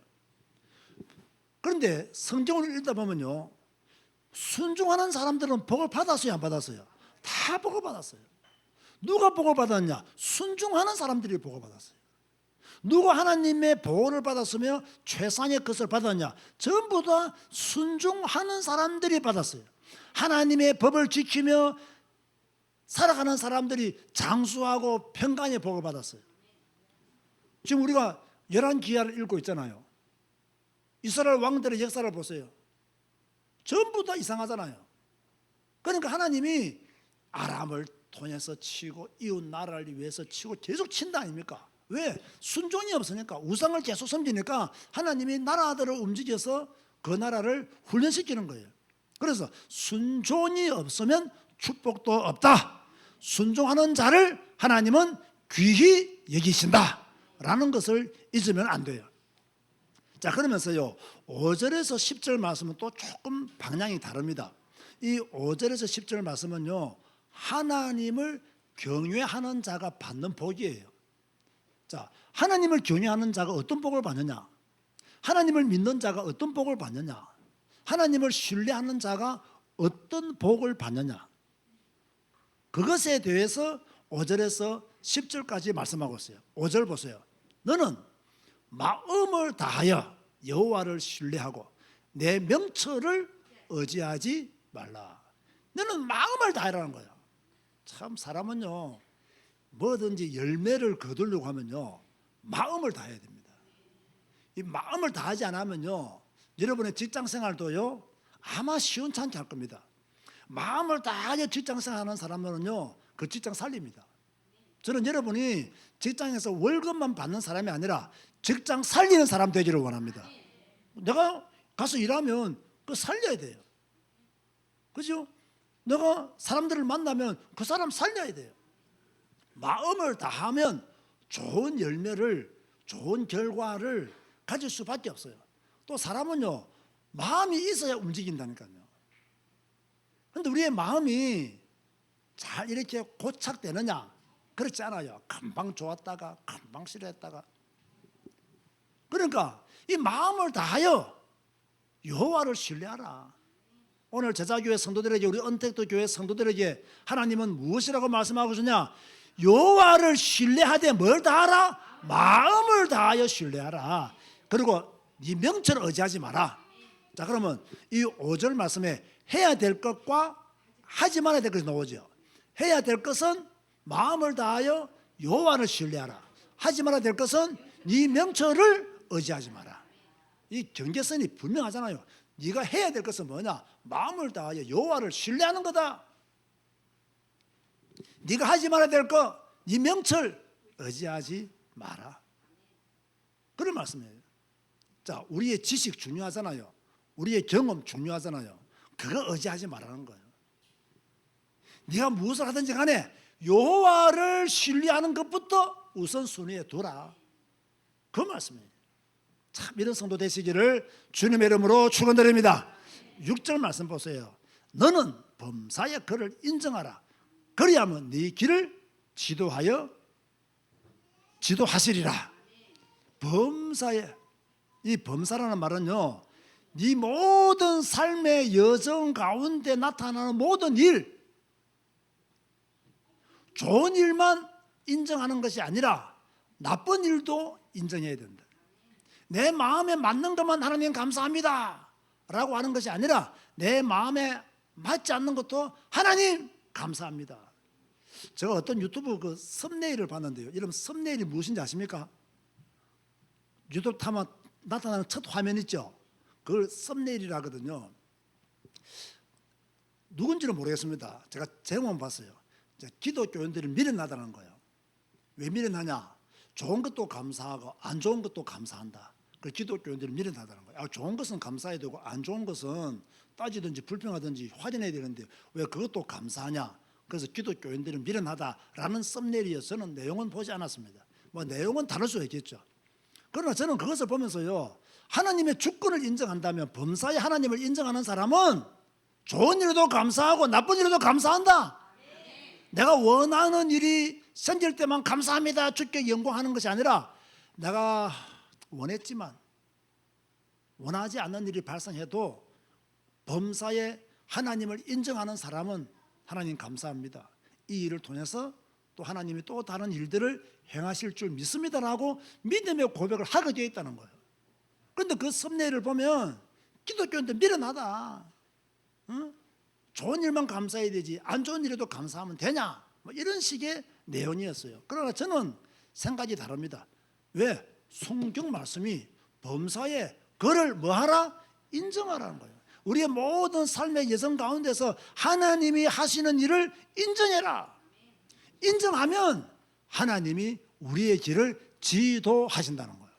그런데 성경을 읽다 보면요, 순종하는 사람들은 복을 받았어요, 안 받았어요? 다 복을 받았어요. 누가 복을 받았냐? 순종하는 사람들이 복을 받았어요. 누가 하나님의 보호를 받았으며 최상의 것을 받았냐? 전부 다 순종하는 사람들이 받았어요. 하나님의 법을 지키며 살아가는 사람들이 장수하고 평강의 복을 받았어요. 지금 우리가 열왕기하를 읽고 있잖아요. 이스라엘 왕들의 역사를 보세요. 전부 다 이상하잖아요. 그러니까 하나님이 아람을 통해서 치고 이웃 나라를 위해서 치고 계속 친다 아닙니까? 왜? 순종이 없으니까, 우상을 계속 섬기니까 하나님이 나라들을 움직여서 그 나라를 훈련시키는 거예요. 그래서 순종이 없으면 축복도 없다. 순종하는 자를 하나님은 귀히 여기신다 라는 것을 잊으면 안 돼요. 자, 그러면서요 5절에서 10절 말씀은 또 조금 방향이 다릅니다. 이 5절에서 10절 말씀은요 하나님을 경외하는 자가 받는 복이에요. 자, 하나님을 경외하는 자가 어떤 복을 받느냐? 하나님을 믿는 자가 어떤 복을 받느냐? 하나님을 신뢰하는 자가 어떤 복을 받느냐? 그것에 대해서 5절에서 10절까지 말씀하고 있어요. 5절 보세요. 너는 마음을 다하여 여호와를 신뢰하고 내 명철을 의지하지 말라. 너는 마음을 다하라는 거야. 참 사람은요 뭐든지 열매를 거두려고 하면요 마음을 다해야 됩니다. 이 마음을 다하지 않으면요 여러분의 직장 생활도요 아마 시원찮게 할 겁니다. 마음을 다하여 직장 생활하는 사람들은요 그 직장 살립니다. 저는 여러분이 직장에서 월급만 받는 사람이 아니라 직장 살리는 사람 되기를 원합니다. 내가 가서 일하면 그 살려야 돼요. 그죠? 내가 사람들을 만나면 그 사람 살려야 돼요. 마음을 다하면 좋은 열매를, 좋은 결과를 가질 수밖에 없어요. 또 사람은요 마음이 있어야 움직인다니까요. 그런데 우리의 마음이 잘 이렇게 고착되느냐? 그렇지 않아요. 금방 좋았다가 금방 싫어했다가. 그러니까 이 마음을 다하여 여호와를 신뢰하라. 오늘 제자교회 성도들에게, 우리 언택도 교회 성도들에게 하나님은 무엇이라고 말씀하고 계시냐? 여호와를 신뢰하되 뭘 다하라? 마음을 다하여 신뢰하라. 그리고 네 명철을 의지하지 마라. 자, 그러면 이 5절 말씀에 해야 될 것과 하지 말아야 될 것이 나오죠. 해야 될 것은 마음을 다하여 여호와를 신뢰하라. 하지 말아야 될 것은 네 명철을 의지하지 마라. 이 경계선이 분명하잖아요. 네가 해야 될 것은 뭐냐? 마음을 다하여 여호와를 신뢰하는 거다. 네가 하지 말아야 될 것, 네 명철 의지하지 마라. 그런 말씀이에요. 자, 우리의 지식 중요하잖아요. 우리의 경험 중요하잖아요. 그거 의지하지 말라는 거예요. 네가 무엇을 하든지 간에 여호와를 신뢰하는 것부터 우선순위에 두라. 그 말씀이에요. 참 이런 성도 되시기를 주님의 이름으로 축원드립니다. 6절 말씀 보세요. 너는 범사의 그를 인정하라. 그리하면 네 길을 지도하시리라. 범사의, 이 범사라는 말은요 네 모든 삶의 여정 가운데 나타나는 모든 일, 좋은 일만 인정하는 것이 아니라 나쁜 일도 인정해야 된다. 내 마음에 맞는 것만 하나님 감사합니다 라고 하는 것이 아니라 내 마음에 맞지 않는 것도 하나님 감사합니다. 제가 어떤 유튜브 그 썸네일을 봤는데요, 이런 썸네일이 무엇인지 아십니까? 유튜브 타면 나타나는 첫 화면 있죠? 그걸 썸네일이라 하거든요. 누군지는 모르겠습니다. 제가 제목만 봤어요. 기독교인들이 미련하다는 거예요. 왜 미련하냐? 좋은 것도 감사하고 안 좋은 것도 감사한다. 그 기독교인들이 미련하다는 거예요. 좋은 것은 감사해야 되고 안 좋은 것은 따지든지 불평하든지 확인해야 되는데 왜 그것도 감사하냐? 그래서 기독교인들은 미련하다라는 썸네일이어서 저는 내용은 보지 않았습니다. 뭐 내용은 다를 수 있겠죠. 그러나 저는 그것을 보면서요, 하나님의 주권을 인정한다면, 범사의 하나님을 인정하는 사람은 좋은 일도 감사하고 나쁜 일도 감사한다. 내가 원하는 일이 생길 때만 감사합니다 주께 영광하는 것이 아니라 내가 원했지만 원하지 않는 일이 발생해도 범사의 하나님을 인정하는 사람은 하나님 감사합니다, 이 일을 통해서 또 하나님이 또 다른 일들을 행하실 줄 믿습니다라고 믿음의 고백을 하게 되어 있다는 거예요. 그런데 그 썸네일을 보면 기독교인들 미련하다, 응? 좋은 일만 감사해야 되지 안 좋은 일에도 감사하면 되냐, 뭐 이런 식의 내용이었어요. 그러나 저는 생각이 다릅니다. 왜? 성경 말씀이 범사에 그를 뭐하라? 인정하라는 거예요. 우리의 모든 삶의 여정 가운데서 하나님이 하시는 일을 인정해라. 인정하면 하나님이 우리의 길을 지도하신다는 거예요.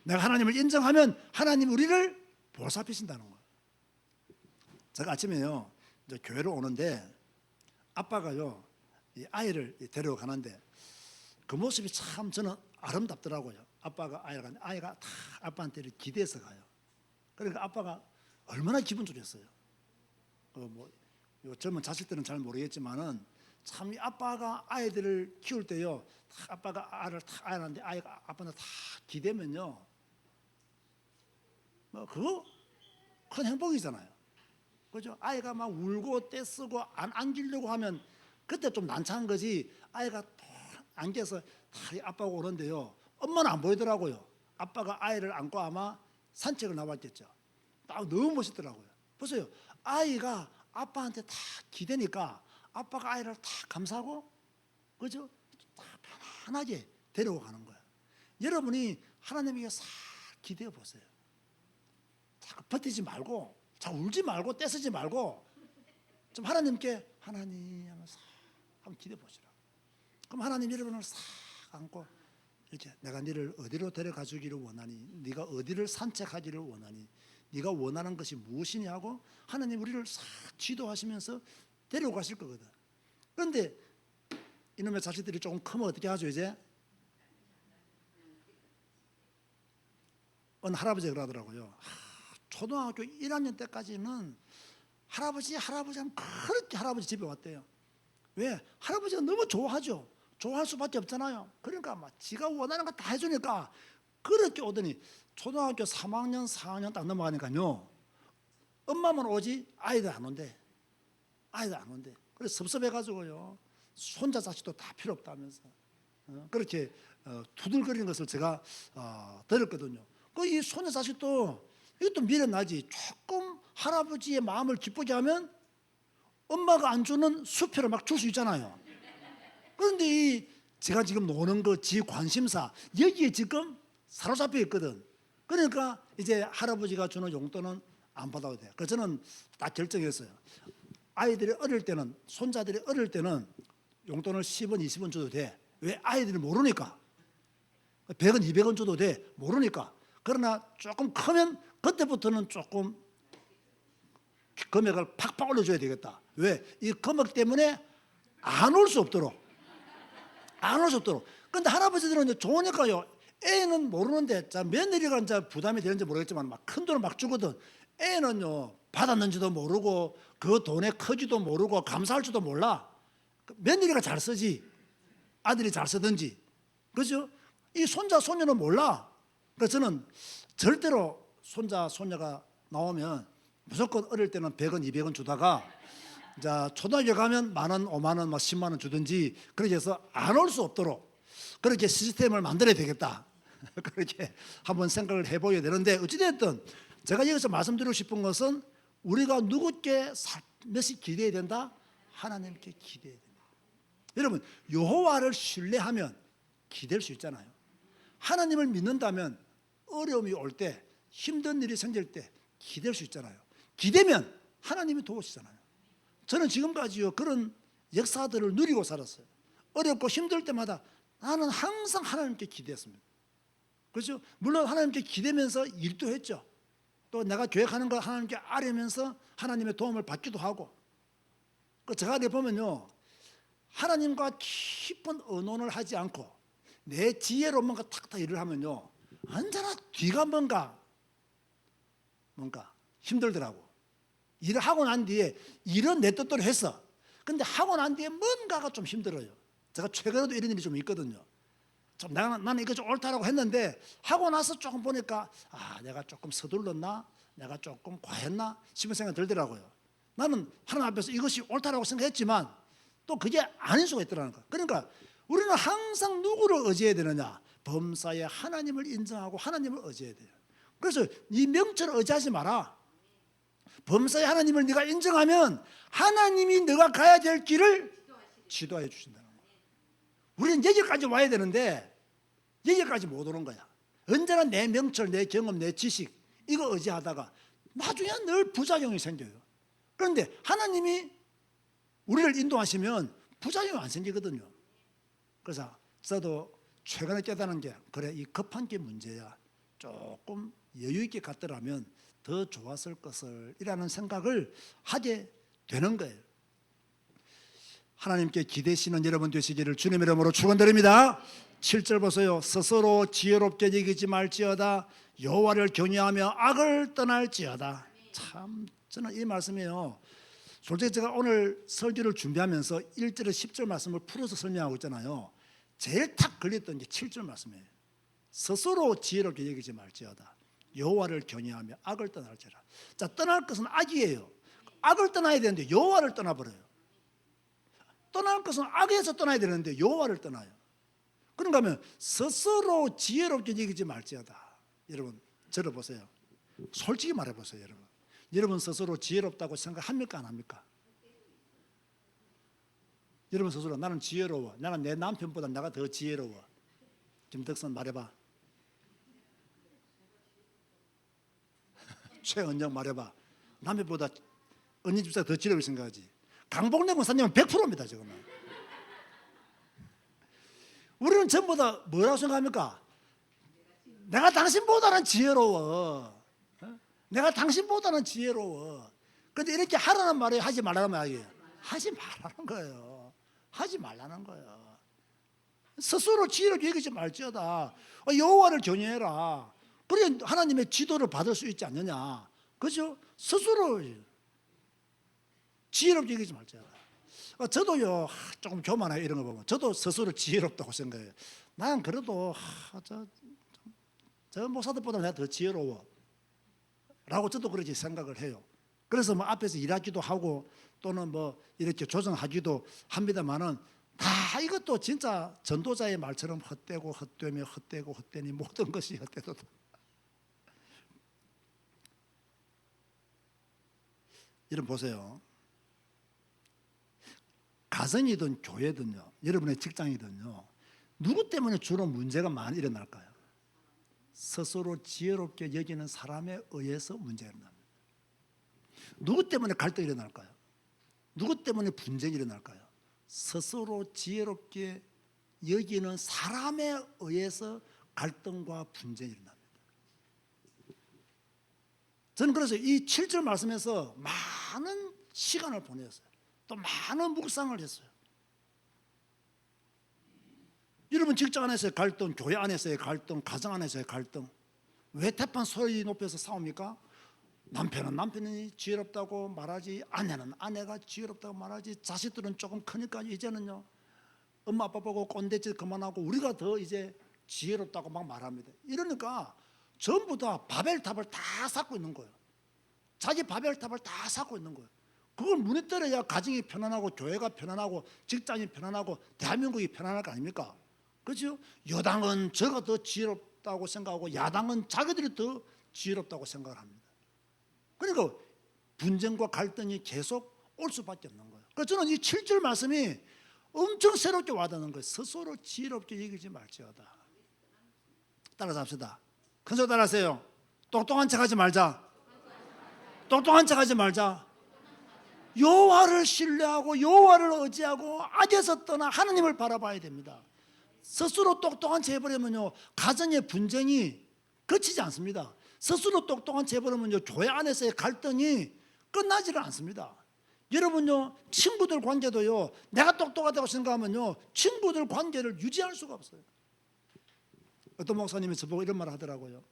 내가 하나님을 인정하면 하나님 우리를 보살피신다는 거예요. 제가 아침에요 이제 교회로 오는데 아빠가요 이 아이를 데려가는데 그 모습이 참 저는 아름답더라고요. 아빠가 아이가 가는데 아이가 다 아빠한테를 기대서 가요. 그러니까 아빠가 얼마나 기분 좋겠어요. 뭐 젊은 자식들은 잘 모르겠지만은 참 이 아빠가 아이들을 키울 때요, 다 아빠가 아이를 다 안는데 아이가 아빠한테 다 기대면요, 뭐 그거 큰 행복이잖아요. 그죠? 아이가 막 울고 떼쓰고 안 안기려고 하면 그때 좀 난처한 거지. 아이가 딱 안겨서 다 아빠가 오는데요, 엄마는 안 보이더라고요. 아빠가 아이를 안고 아마 산책을 나왔겠죠. 딱 너무 멋있더라고요. 보세요. 아이가 아빠한테 다 기대니까 아빠가 아이를 다 감싸고, 그죠? 다 편안하게 데리고 가는 거예요. 여러분이 하나님에게 싹 기대어 보세요. 자꾸 버티지 말고, 자 울지 말고 떼쓰지 말고 좀 하나님께 하나님 하면서 한번 기대해 보시라. 그럼 하나님 여러분을 싹 안고 이렇게 내가 너를 어디로 데려가 주기를 원하니, 네가 어디를 산책하기를 원하니, 네가 원하는 것이 무엇이냐고 하나님 우리를 싹 지도하시면서 데리고 가실 거거든. 그런데 이놈의 자식들이 조금 크면 어떻게 하죠? 이제 어느 할아버지가 그러더라고요. 초등학교 1학년 때까지는 할아버지 하면 그렇게 할아버지 집에 왔대요. 왜? 할아버지가 너무 좋아하죠. 좋아할 수밖에 없잖아요. 그러니까 막 지가 원하는 거 다 해주니까 그렇게 오더니 초등학교 3학년 4학년 딱 넘어가니까요, 엄마만 오지 아이들 안 온대. 아이들 안 온대. 그래서 섭섭해가지고요, 손자 자식도 다 필요 없다면서 그렇게 투덜거리는 것을 제가 들었거든요. 그 이 손자 자식도 이것도 미련나지. 조금 할아버지의 마음을 기쁘게 하면 엄마가 안 주는 수표를 막 줄 수 있잖아요. 그런데 이 제가 지금 노는 거 지 관심사 여기에 지금 사로잡혀 있거든. 그러니까 이제 할아버지가 주는 용돈은 안 받아도 돼. 그래서 저는 딱 결정했어요. 아이들이 어릴 때는, 손자들이 어릴 때는 용돈을 10원 20원 줘도 돼. 왜? 아이들이 모르니까. 100원 200원 줘도 돼. 모르니까. 그러나 조금 크면 그때부터는 조금 금액을 팍팍 올려줘야 되겠다. 왜? 이 금액 때문에 안 올 수 없도록. 안 올 수 없도록. 근데 할아버지들은 이제 좋으니까요, 애는 모르는데, 자, 며느리가 이제 부담이 되는지 모르겠지만 막 큰 돈을 막 주거든. 애는요, 받았는지도 모르고 그 돈의 크기도 모르고 감사할 줄도 몰라. 며느리가 잘 쓰지, 아들이 잘 쓰든지. 그죠? 이 손자, 손녀는 몰라. 그래서 저는 절대로 손자, 손녀가 나오면 무조건 어릴 때는 100원, 200원 주다가 자, 초등학교 가면 만 원, 5만 원, 막 10만 원 주든지 그렇게 해서 안 올 수 없도록 그렇게 시스템을 만들어야 되겠다. 그렇게 한번 생각을 해보게 되는데, 어찌됐든 제가 여기서 말씀드리고 싶은 것은 우리가 누구께 몇씩 기대해야 된다? 하나님께 기대해야 된다. 여러분, 여호와를 신뢰하면 기댈 수 있잖아요. 하나님을 믿는다면 어려움이 올 때, 힘든 일이 생길 때 기댈 수 있잖아요. 기대면 하나님이 도우시잖아요. 저는 지금까지요 그런 역사들을 누리고 살았어요. 어렵고 힘들 때마다 나는 항상 하나님께 기대했습니다. 그렇죠? 물론 하나님께 기대면서 일도 했죠. 또 내가 계획하는 걸 하나님께 아뢰면서 하나님의 도움을 받기도 하고. 제가 이렇게 보면요, 하나님과 깊은 의논을 하지 않고 내 지혜로 뭔가 탁탁 일을 하면요, 언제나 뒤가 뭔가 힘들더라고. 일을 하고 난 뒤에 일은 내 뜻대로 했어. 근데 하고 난 뒤에 뭔가가 좀 힘들어요. 제가 최근에도 이런 일이 좀 있거든요. 좀 나는 이거 좀 옳다라고 했는데 하고 나서 조금 보니까 내가 조금 서둘렀나? 내가 조금 과했나? 싶은 생각이 들더라고요. 나는 하나님 앞에서 이것이 옳다라고 생각했지만 또 그게 아닐 수가 있더라는 거예요. 그러니까 우리는 항상 누구를 의지해야 되느냐? 범사에 하나님을 인정하고 하나님을 의지해야 돼요. 그래서 이 명철을 의지하지 마라. 범사에 하나님을 네가 인정하면 하나님이 네가 가야 될 길을 지도해 주신다는 거예요. 우리는 여기까지 와야 되는데 여기까지 못 오는 거야. 언제나 내 명철, 내 경험, 내 지식 이거 의지하다가 나중에 늘 부작용이 생겨요. 그런데 하나님이 우리를 인도하시면 부작용이 안 생기거든요. 그래서 저도 최근에 깨달은 게, 그래, 이 급한 게 문제야. 조금 여유 있게 갔더라면 더 좋았을 것을 이라는 생각을 하게 되는 거예요. 하나님께 기대시는 여러분 되시기를 주님의 이름으로 축원드립니다. 7절 보세요. 스스로 지혜롭게 여기지 말지어다. 여호와를 경외하며 악을 떠날지어다. 참 저는 이 말씀이에요. 솔직히 제가 오늘 설교를 준비하면서 1절에 10절 말씀을 풀어서 설명하고 있잖아요. 제일 탁 걸렸던 게 7절 말씀이에요. 스스로 지혜롭게 여기지 말지어다. 여호와를 경외하며 악을 떠날지어다. 자, 떠날 것은 악이에요. 악을 떠나야 되는데 여호와를 떠나버려요. 떠날 것은 악에서 떠나야 되는데 여호와를 떠나요. 그런가 하면 스스로 지혜롭게 여기지 말지어다. 여러분 저를 보세요. 솔직히 말해보세요. 여러분 스스로 지혜롭다고 생각합니까 안 합니까? 여러분 스스로 나는 지혜로워. 나는 내 남편보다 내가 더 지혜로워. 김덕선 말해봐. 최은정 말해봐. 남편보다 언니 집사가 더 지혜롭게 생각하지. 강복래 권사님은 100%입니다. 지금은. 우리는 전부 다 뭐라고 생각합니까? 내가 당신보다는 지혜로워. 내가 당신보다는 지혜로워. 그런데 이렇게 하라는 말이에요? 하지 말라는 말이에요? 하지 말라는 거예요. 하지 말라는 거예요. 스스로 지혜롭게 여기지 말지어다. 여호와를 경외해라. 그래 하나님의 지도를 받을 수 있지 않느냐. 그죠? 스스로 지혜롭게 여기지 말지어다. 저도요 조금 교만해요. 이런 거 보면 저도 스스로 지혜롭다고 생각해요. 난 그래도 저 목사들보다 내가 더 지혜로워 라고 저도 그렇게 생각을 해요. 그래서 뭐 앞에서 일하기도 하고 또는 뭐 이렇게 조정하기도 합니다만은 다 이것도 진짜 전도자의 말처럼 헛되고 헛되며 헛되고 헛되니 모든 것이 헛되도다. 여러분 보세요. 가정이든 교회든요, 여러분의 직장이든요, 누구 때문에 주로 문제가 많이 일어날까요? 스스로 지혜롭게 여기는 사람에 의해서 문제가 일어납니다. 누구 때문에 갈등이 일어날까요? 누구 때문에 분쟁이 일어날까요? 스스로 지혜롭게 여기는 사람에 의해서 갈등과 분쟁이 일어납니다. 저는 그래서 이 7절 말씀에서 많은 시간을 보냈어요. 또 많은 묵상을 했어요. 여러분 직장 안에서의 갈등, 교회 안에서의 갈등, 가정 안에서의 갈등, 왜 태판 소리 높여서 싸웁니까? 남편은 남편이 지혜롭다고 말하지, 아내는 아내가 지혜롭다고 말하지, 자식들은 조금 크니까 이제는요 엄마 아빠 보고 꼰대짓 그만하고 우리가 더 이제 지혜롭다고 막 말합니다. 이러니까 전부 다 바벨탑을 다 쌓고 있는 거예요. 자기 바벨탑을 다 쌓고 있는 거예요. 그걸 무너뜨려야 가정이 편안하고 교회가 편안하고 직장이 편안하고 대한민국이 편안할 거 아닙니까? 그렇죠? 여당은 저가 더 지혜롭다고 생각하고 야당은 자기들이 더 지혜롭다고 생각을 합니다. 그러니까 분쟁과 갈등이 계속 올 수밖에 없는 거예요. 그래서 저는 이 7절 말씀이 엄청 새롭게 와닿는 거예요. 스스로 지혜롭게 여기지 말지어다. 따라서 합시다. 큰 소리 따라하세요. 똑똑한 척하지 말자. 똑똑한 척하지 말자. 여호와를 신뢰하고 여호와를 의지하고 악에서 떠나 하나님을 바라봐야 됩니다. 스스로 똑똑한 척 해버리면요 가정의 분쟁이 그치지 않습니다. 스스로 똑똑한 척 해버리면요 교회 안에서의 갈등이 끝나지를 않습니다. 여러분요 친구들 관계도요 내가 똑똑하다고 생각하면요 친구들 관계를 유지할 수가 없어요. 어떤 목사님이 저보고 이런 말을 하더라고요.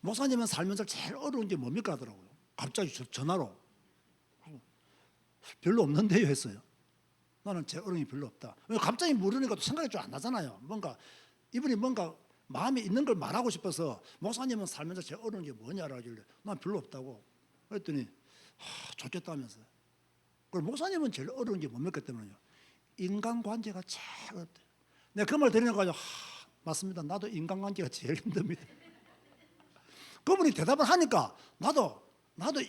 목사님은 살면서 제일 어려운 게 뭡니까 하더라고요. 갑자기 전화로 별로 없는데요 했어요. 나는 제 어려움이 별로 없다. 갑자기 물으니까 또 생각이 좀 안 나잖아요. 뭔가 이분이 뭔가 마음에 있는 걸 말하고 싶어서 목사님은 살면서 제일 어려운 게 뭐냐라고 하길래 난 별로 없다고 그랬더니 좋겠다면서요. 그럼 목사님은 제일 어려운 게 뭡니까 때문에요. 인간관계가 제일 어렵대요. 내가 그 말 들으니까 맞습니다. 나도 인간관계가 제일 힘듭니다. 그분이 대답을 하니까 나도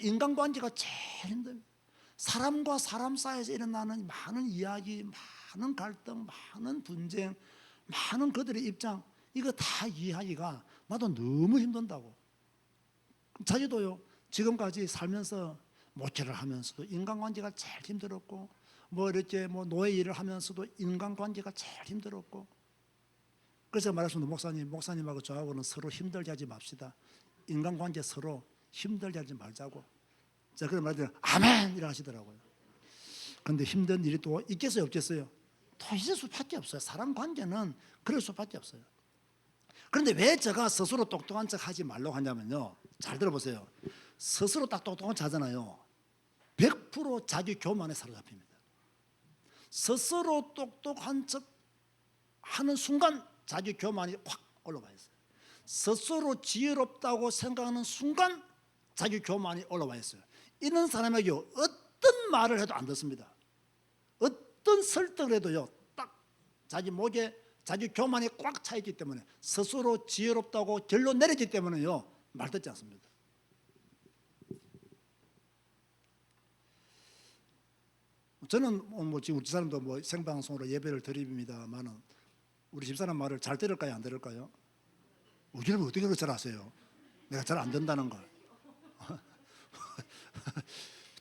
인간관계가 제일 힘듭니다. 사람과 사람 사이에서 일어나는 많은 이야기, 많은 갈등, 많은 분쟁, 많은 그들의 입장 이거 다 이해하기가 나도 너무 힘든다고. 자기도요 지금까지 살면서 목회를 하면서도 인간관계가 제일 힘들었고 뭐 이렇게 뭐 노예 일을 하면서도 인간관계가 제일 힘들었고 그래서 말했습니다. 목사님하고 저하고는 서로 힘들게 하지 맙시다. 인간관계 서로 힘들게 하지 말자고. 자 그런 말들 아멘 이라 하시더라고요. 그런데 힘든 일이 또 있겠어요 없겠어요? 터질 수밖에 없어요. 사람 관계는 그럴 수밖에 없어요. 그런데 왜 제가 스스로 똑똑한 척 하지 말라고 하냐면요, 잘 들어보세요. 스스로 딱 똑똑한 척 하잖아요. 100% 자기 교만에 사로잡힙니다. 스스로 똑똑한 척 하는 순간 자기 교만이 확 올라와 있어요. 스스로 지혜롭다고 생각하는 순간 자기 교만이 올라와 있어요. 이런 사람에게 어떤 말을 해도 안 듣습니다. 어떤 설득을 해도요, 딱 자기 목에 자기 교만이 꽉 차 있기 때문에, 스스로 지혜롭다고 결론 내리기 때문에요, 말 듣지 않습니다. 저는 뭐 지금 우리 집사람도 뭐 생방송으로 예배를 드립니다만은, 우리 집사람 말을 잘 들을까요, 안 들을까요? 우리 여러분 어떻게 그렇게 잘 아세요? 내가 잘 안 된다는 걸.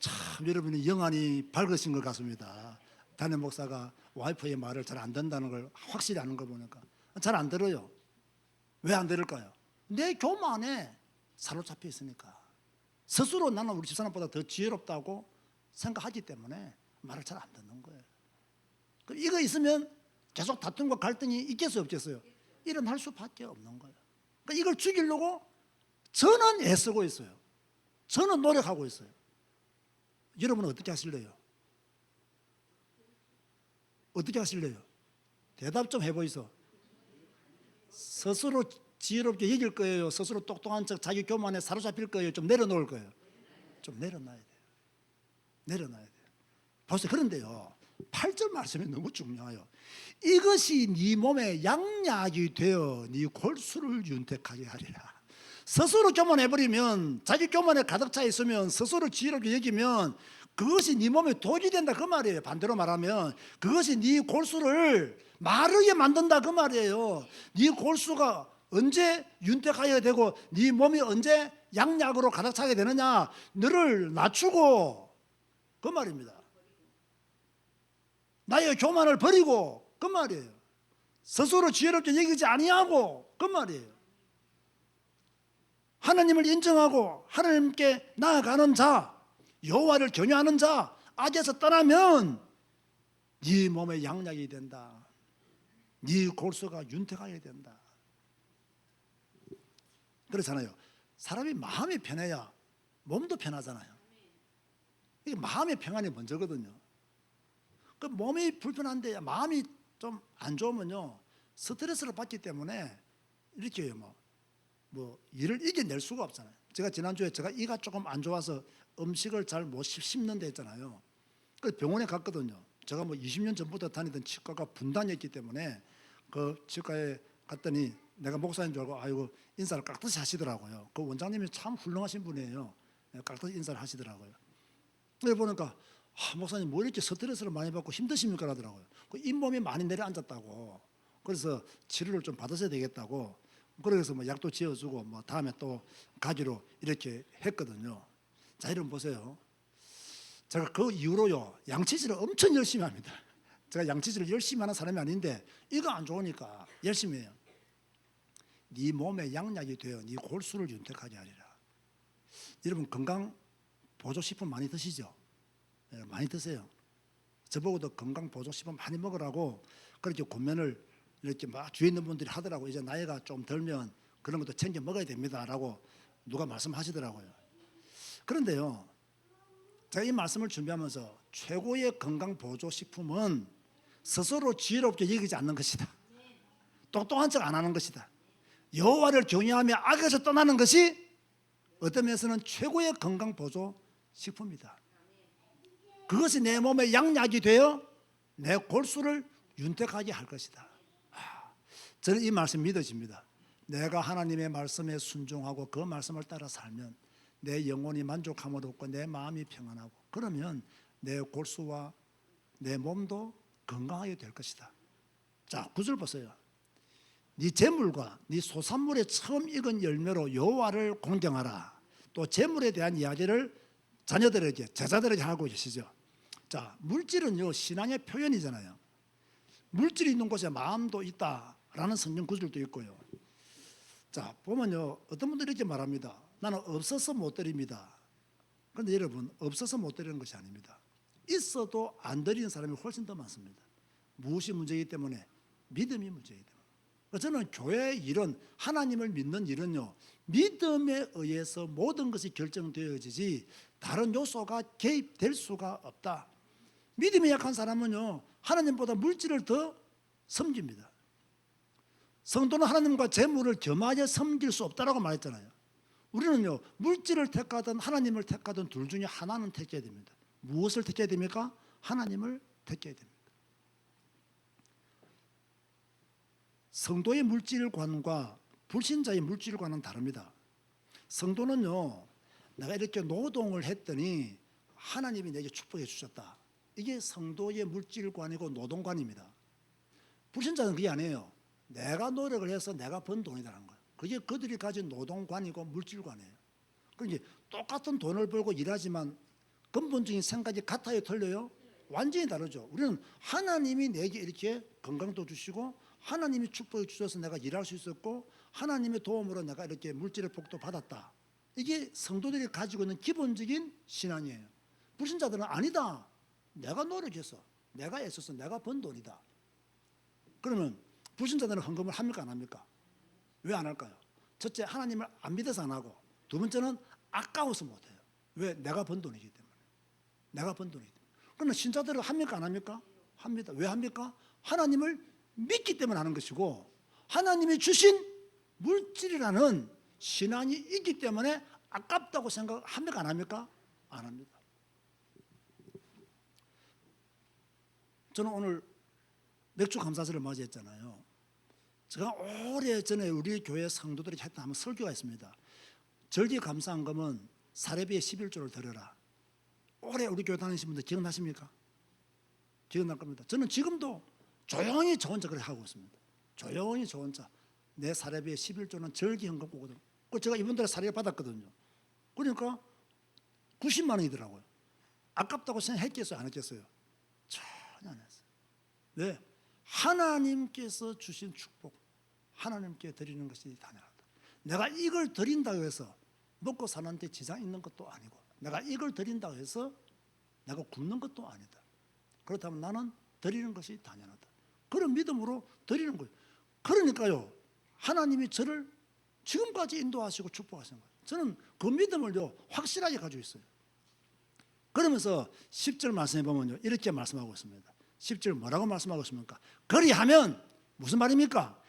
참 여러분이 영안이 밝으신 것 같습니다. 담임 목사가 와이프의 말을 잘 안 듣는다는 걸 확실히 아는 거 보니까 잘 안 들어요. 왜 안 들을까요? 내 교만에 사로잡혀 있으니까. 스스로 나는 우리 집사람보다 더 지혜롭다고 생각하기 때문에 말을 잘 안 듣는 거예요. 그럼 이거 있으면 계속 다툼과 갈등이 있겠어요, 없겠어요? 일어날 수밖에 없는 거예요. 그러니까 이걸 죽이려고 저는 애쓰고 있어요. 저는 노력하고 있어요. 여러분은 어떻게 하실래요? 어떻게 하실래요? 대답 좀 해보이소. 스스로 지혜롭게 여길 거예요? 스스로 똑똑한 척 자기 교만에 사로잡힐 거예요? 좀 내려놓을 거예요? 좀 내려놔야 돼요. 내려놔야 돼요. 보세요. 그런데요, 8절 말씀이 너무 중요해요. 이것이 네 몸에 양약이 되어 네 골수를 윤택하게 하리라. 스스로 교만해버리면, 자기 교만에 가득 차 있으면, 스스로 지혜롭게 여기면 그것이 네 몸에 독이 된다 그 말이에요. 반대로 말하면 그것이 네 골수를 마르게 만든다 그 말이에요. 네 골수가 언제 윤택하게 되고 네 몸이 언제 양약으로 가득 차게 되느냐, 너를 낮추고 그 말입니다. 나의 교만을 버리고 그 말이에요. 스스로 지혜롭게 여기지 아니하고 그 말이에요. 하나님을 인정하고 하나님께 나아가는 자, 여호와를 경외하는 자, 악에서 떠나면 네 몸에 양약이 된다. 네 골수가 윤택하게 된다. 그렇잖아요. 사람이 마음이 편해야 몸도 편하잖아요. 이게 마음의 평안이 먼저거든요. 그 몸이 불편한데 마음이 좀 안 좋으면요, 스트레스를 받기 때문에 이렇게 뭐 일을 이겨낼 수가 없잖아요. 제가 지난주에 제가 이가 조금 안 좋아서 음식을 잘 못 씹는데 했잖아요. 그 병원에 갔거든요. 제가 뭐 20년 전부터 다니던 치과가 분당이었기 때문에 그 치과에 갔더니 내가 목사인 줄 알고 아이고 인사를 깍듯이 하시더라고요. 그 원장님이 참 훌륭하신 분이에요. 깍듯이 인사를 하시더라고요. 그래 보니까 목사님 뭐 이렇게 스트레스를 많이 받고 힘드십니까? 하더라고요. 그 잇몸이 많이 내려앉았다고. 그래서 치료를 좀 받으셔야 되겠다고. 그래서 뭐 약도 지어주고 뭐 다음에 또 가기로 이렇게 했거든요. 자, 여러분 보세요. 제가 그 이후로요, 양치질을 엄청 열심히 합니다. 제가 양치질을 열심히 하는 사람이 아닌데 이거 안 좋으니까 열심히 해요. 네 몸에 양약이 되어 네 골수를 윤택하게 하리라. 여러분 건강 보조식품 많이 드시죠? 네, 많이 드세요. 저보고도 건강 보조식품 많이 먹으라고 그렇게 권면을 이렇게 막 주위에 있는 분들이 하더라고요. 이제 나이가 좀 들면 그런 것도 챙겨 먹어야 됩니다라고 누가 말씀하시더라고요. 그런데요, 제가 이 말씀을 준비하면서 최고의 건강 보조식품은 스스로 지혜롭게 여기지 않는 것이다. 똑똑한 척 안 하는 것이다. 여호와를 경외하며 악에서 떠나는 것이 어떤 면에서는 최고의 건강 보조식품이다. 그것이 내 몸에 양약이 되어 내 골수를 윤택하게 할 것이다. 저는 이 말씀 믿어집니다. 내가 하나님의 말씀에 순종하고 그 말씀을 따라 살면 내 영혼이 만족함을 얻고 내 마음이 평안하고, 그러면 내 골수와 내 몸도 건강하게 될 것이다. 자, 9절 보세요. 네 재물과 네 소산물에 처음 익은 열매로 여호와를 공경하라. 또 재물에 대한 이야기를 자녀들에게, 제자들에게 하고 계시죠. 자, 물질은요 신앙의 표현이잖아요. 물질이 있는 곳에 마음도 있다라는 성경 구절도 있고요. 자, 보면요 어떤 분들이 이렇게 말합니다. 나는 없어서 못 드립니다. 그런데 여러분, 없어서 못 드리는 것이 아닙니다. 있어도 안 드리는 사람이 훨씬 더 많습니다. 무엇이 문제이기 때문에? 믿음이 문제이기 때문에. 저는 교회의 일은, 하나님을 믿는 일은요, 믿음에 의해서 모든 것이 결정되어지지 다른 요소가 개입될 수가 없다. 믿음이 약한 사람은요, 하나님보다 물질을 더 섬깁니다. 성도는 하나님과 재물을 겸하여 섬길 수 없다라고 말했잖아요. 우리는요, 물질을 택하든 하나님을 택하든 둘 중에 하나는 택해야 됩니다. 무엇을 택해야 됩니까? 하나님을 택해야 됩니다. 성도의 물질관과 불신자의 물질관은 다릅니다. 성도는요, 내가 이렇게 노동을 했더니 하나님이 내게 축복해 주셨다. 이게 성도의 물질관이고 노동관입니다. 불신자는 그게 아니에요. 내가 노력을 해서 내가 번 돈이라는 거예요. 그게 그들이 가진 노동관이고 물질관이에요. 그러니까 똑같은 돈을 벌고 일하지만 근본적인 생각이 같아요, 틀려요? 완전히 다르죠. 우리는 하나님이 내게 이렇게 건강도 주시고 하나님이 축복해 주셔서 내가 일할 수 있었고 하나님의 도움으로 내가 이렇게 물질의 복도 받았다. 이게 성도들이 가지고 있는 기본적인 신앙이에요. 불신자들은 아니다. 내가 노력해서, 내가 애써서 내가 번 돈이다. 그러면 불신자들은 헌금을 합니까, 안 합니까? 왜 안 할까요? 첫째, 하나님을 안 믿어서 안 하고, 두 번째는 아까워서 못 해요. 왜? 내가 번 돈이기 때문에. 내가 번 돈이기 때문에. 그러나 신자들은 합니까, 안 합니까? 합니다. 왜 합니까? 하나님을 믿기 때문에 하는 것이고 하나님이 주신 물질이라는 신앙이 있기 때문에 아깝다고 생각합니까, 안 합니까? 안 합니다. 저는 오늘 맥주 감사절을 맞이했잖아요. 제가 오래전에 우리 교회 성도들이 했던 한번 설교가 있습니다. 절기 감사헌금은 사례비의 11조를 드려라. 오래 우리 교회 다니신 분들 기억나십니까? 기억날 겁니다. 저는 지금도 조용히 저 혼자 그렇게 하고 있습니다. 조용히 저 혼자. 내 사례비의 11조는 절기 헌금거든요. 제가 이분들의 사례를 받았거든요. 그러니까 90만 원이더라고요. 아깝다고 생각했겠어요, 안 했겠어요? 전혀 안 했어요. 왜? 하나님께서 주신 축복, 하나님께 드리는 것이 당연하다. 내가 이걸 드린다고 해서 먹고 사는데 지장 있는 것도 아니고, 내가 이걸 드린다고 해서 내가 굶는 것도 아니다. 그렇다면 나는 드리는 것이 당연하다. 그런 믿음으로 드리는 거예요. 그러니까요, 하나님이 저를 지금까지 인도하시고 축복하시는 거예요. 저는 그 믿음을요, 확실하게 가지고 있어요. 그러면서 10절 말씀해 보면요, 이렇게 말씀하고 있습니다. 10절 뭐라고 말씀하고 있습니까? 그리하면 무슨 말입니까?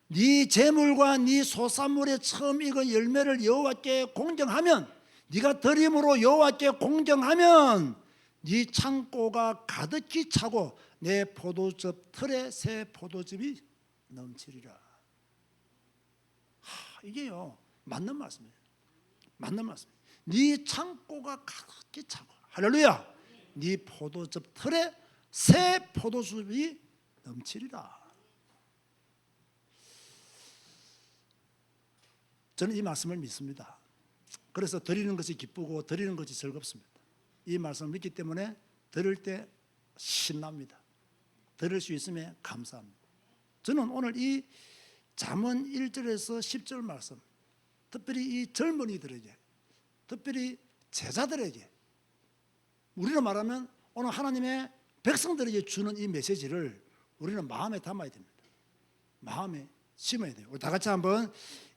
네 재물과 네 소산물의 처음 익은 열매를 여호와께 공경하면, 네가 드림으로 여호와께 공경하면 네 창고가 가득히 차고 내 포도즙 틀에 새 포도즙이 넘치리라. 이게요, 맞는 말씀이에요. 맞는 말씀이에요. 네 창고가 가득히 차고, 할렐루야, 네 포도즙 틀에 새 포도즙이 넘치리라. 저는 이 말씀을 믿습니다. 그래서 드리는 것이 기쁘고 드리는 것이 즐겁습니다. 이 말씀을 믿기 때문에 드릴 때 신납니다. 드릴 수 있음에 감사합니다. 저는 오늘 이 잠언 1절에서 10절 말씀, 특별히 이 젊은이들에게, 특별히 제자들에게, 우리로 말하면 오늘 하나님의 백성들에게 주는 이 메시지를 우리는 마음에 담아야 됩니다. 마음에 심어야 돼요. 우리 다 같이 한번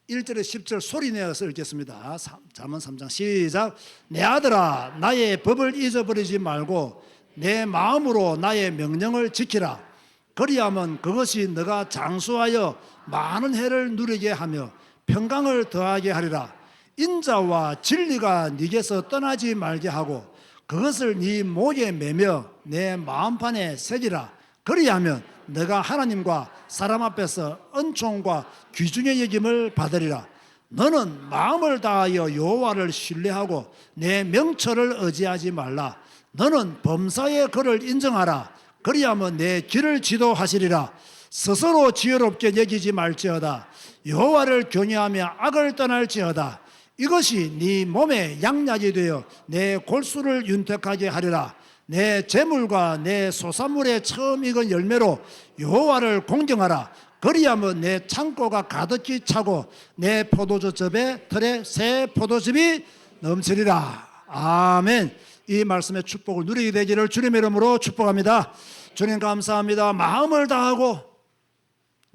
1절에 10절 소리 내어서 읽겠습니다. 잠언 3장 시작. 내 아들아, 나의 법을 잊어버리지 말고 내 마음으로 나의 명령을 지키라. 그리하면 그것이 너가 장수하여 많은 해를 누리게 하며 평강을 더하게 하리라. 인자와 진리가 네게서 떠나지 말게 하고 그것을 네 목에 매며 내 마음판에 새기라. 그리하면 너가 하나님과 사람 앞에서 은총과 귀중의 여김을 받으리라. 너는 마음을 다하여 여호와를 신뢰하고 내 명철을 의지하지 말라. 너는 범사의 그를 인정하라. 그리하면 내 길을 지도하시리라. 스스로 지혜롭게 여기지 말지어다. 여호와를 경외하며 악을 떠날지어다. 이것이 네 몸에 양약이 되어 내 골수를 윤택하게 하리라. 내 재물과 내 소산물의 처음 익은 열매로 여호와를 공경하라. 그리하면 내 창고가 가득히 차고 내 포도주즙의 틀에 새 포도즙이 넘치리라. 아멘. 이 말씀의 축복을 누리게 되기를 주님의 이름으로 축복합니다. 주님 감사합니다. 마음을 다하고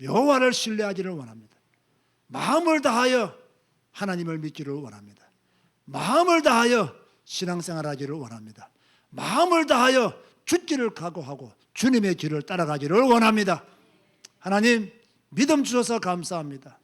여호와를 신뢰하기를 원합니다. 마음을 다하여 하나님을 믿기를 원합니다. 마음을 다하여 신앙생활하기를 원합니다. 마음을 다하여 죽기를 각오하고 주님의 길을 따라가기를 원합니다. 하나님 믿음 주셔서 감사합니다.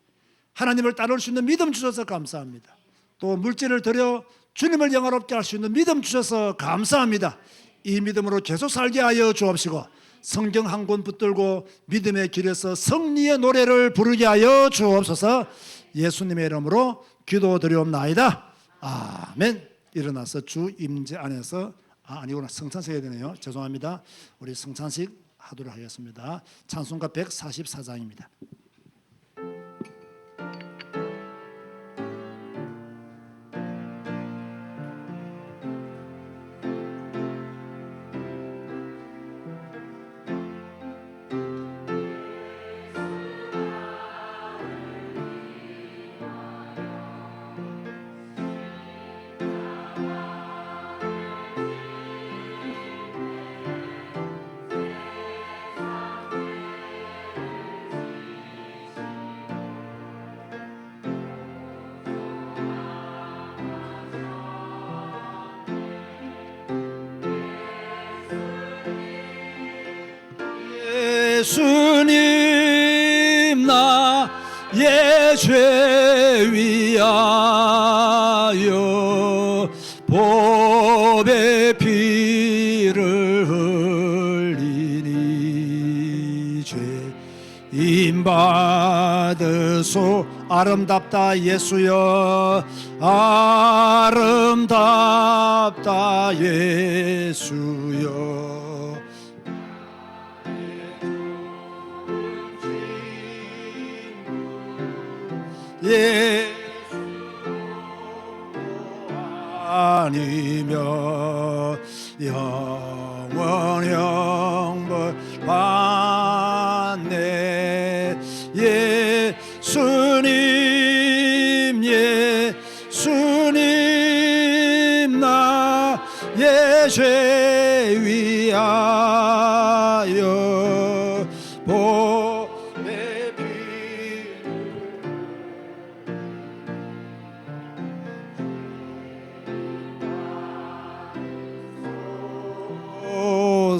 하나님을 따를 수 있는 믿음 주셔서 감사합니다. 또 물질을 들여 주님을 영화롭게 할 수 있는 믿음 주셔서 감사합니다. 이 믿음으로 계속 살게 하여 주옵시고 성경 한 권 붙들고 믿음의 길에서 승리의 노래를 부르게 하여 주옵소서. 예수님의 이름으로 기도드리옵나이다. 아멘. 일어나서 주 임재 안에서 아니구나 성찬식 해야 되네요. 죄송합니다. 우리 성찬식 하도록 하겠습니다. 찬송가 144장입니다. 예수님 나의 죄 위하여 보배 피를 흘리니 죄인 받으소. 아름답다 예수여 아름답다 예수여. 예수 아니며 영원 형벌 받네. 예수님 예수님 나의 죄 위하여 보배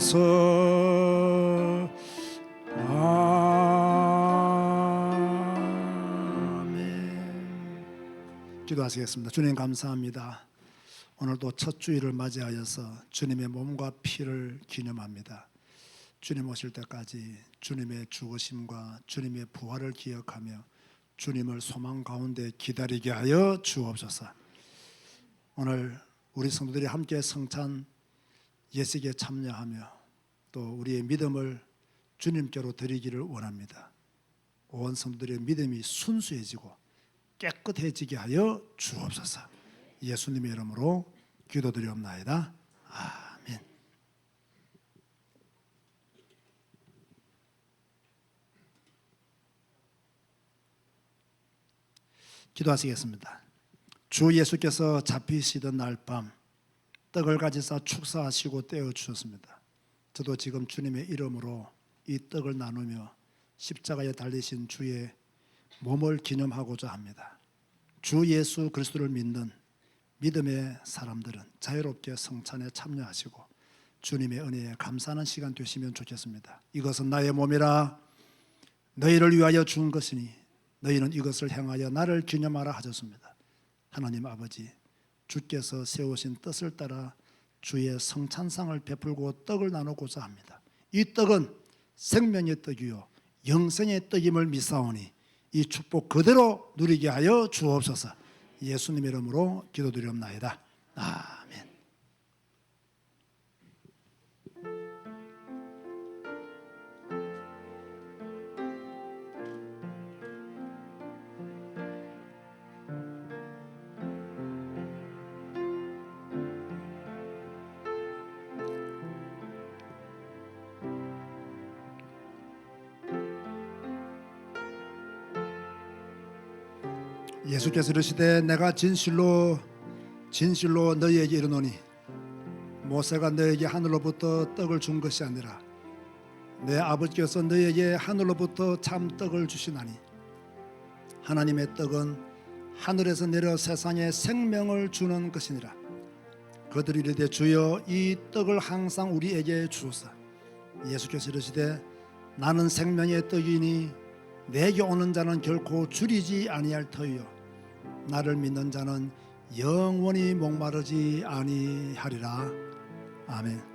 피소서. 아멘. 기도하시겠습니다. 주님 감사합니다. 오늘도 첫 주일을 맞이하여서 주님의 몸과 피를 기념합니다. 주님 오실 때까지 주님의 죽으심과 주님의 부활을 기억하며 주님을 소망 가운데 기다리게 하여 주옵소서. 오늘 우리 성도들이 함께 성찬 예식에 참여하며 또 우리의 믿음을 주님께로 드리기를 원합니다. 온 성도들의 믿음이 순수해지고 깨끗해지게 하여 주옵소서. 예수님의 이름으로 기도드리옵나이다. 아멘. 기도하시겠습니다. 주 예수께서 잡히시던 날 밤 떡을 가지사 축사하시고 떼어 주셨습니다. 저도 지금 주님의 이름으로 이 떡을 나누며 십자가에 달리신 주의 몸을 기념하고자 합니다. 주 예수 그리스도를 믿는 믿음의 사람들은 자유롭게 성찬에 참여하시고 주님의 은혜에 감사하는 시간 되시면 좋겠습니다. 이것은 나의 몸이라 너희를 위하여 준 것이니 너희는 이것을 행하여 나를 기념하라 하셨습니다. 하나님 아버지, 주께서 세우신 뜻을 따라 주의 성찬상을 베풀고 떡을 나누고자 합니다. 이 떡은 생명의 떡이요 영생의 떡임을 믿사오니 이 축복 그대로 누리게 하여 주옵소서. 예수님 이름으로 기도드리옵나이다. 아멘. 예수께서 이르시되 내가 진실로 너희에게 이르노니 모세가 너희에게 하늘로부터 떡을 준 것이 아니라 내 아버지께서 너에게 하늘로부터 참 떡을 주시나니 하나님의 떡은 하늘에서 내려 세상에 생명을 주는 것이니라. 그들이 이르되 주여 이 떡을 항상 우리에게 주소서. 예수께서 이르시되 나는 생명의 떡이니 내게 오는 자는 결코 줄이지 아니할 터이요 나를 믿는 자는 영원히 목마르지 아니하리라. 아멘.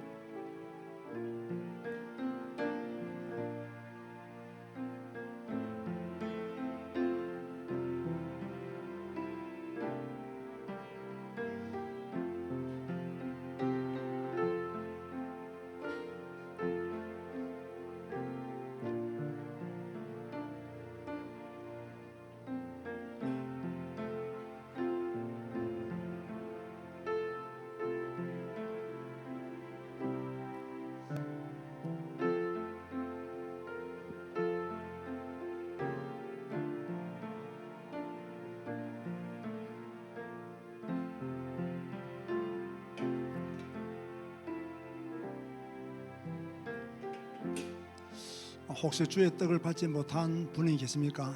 혹시 주의 떡을 받지 못한 분이 계십니까?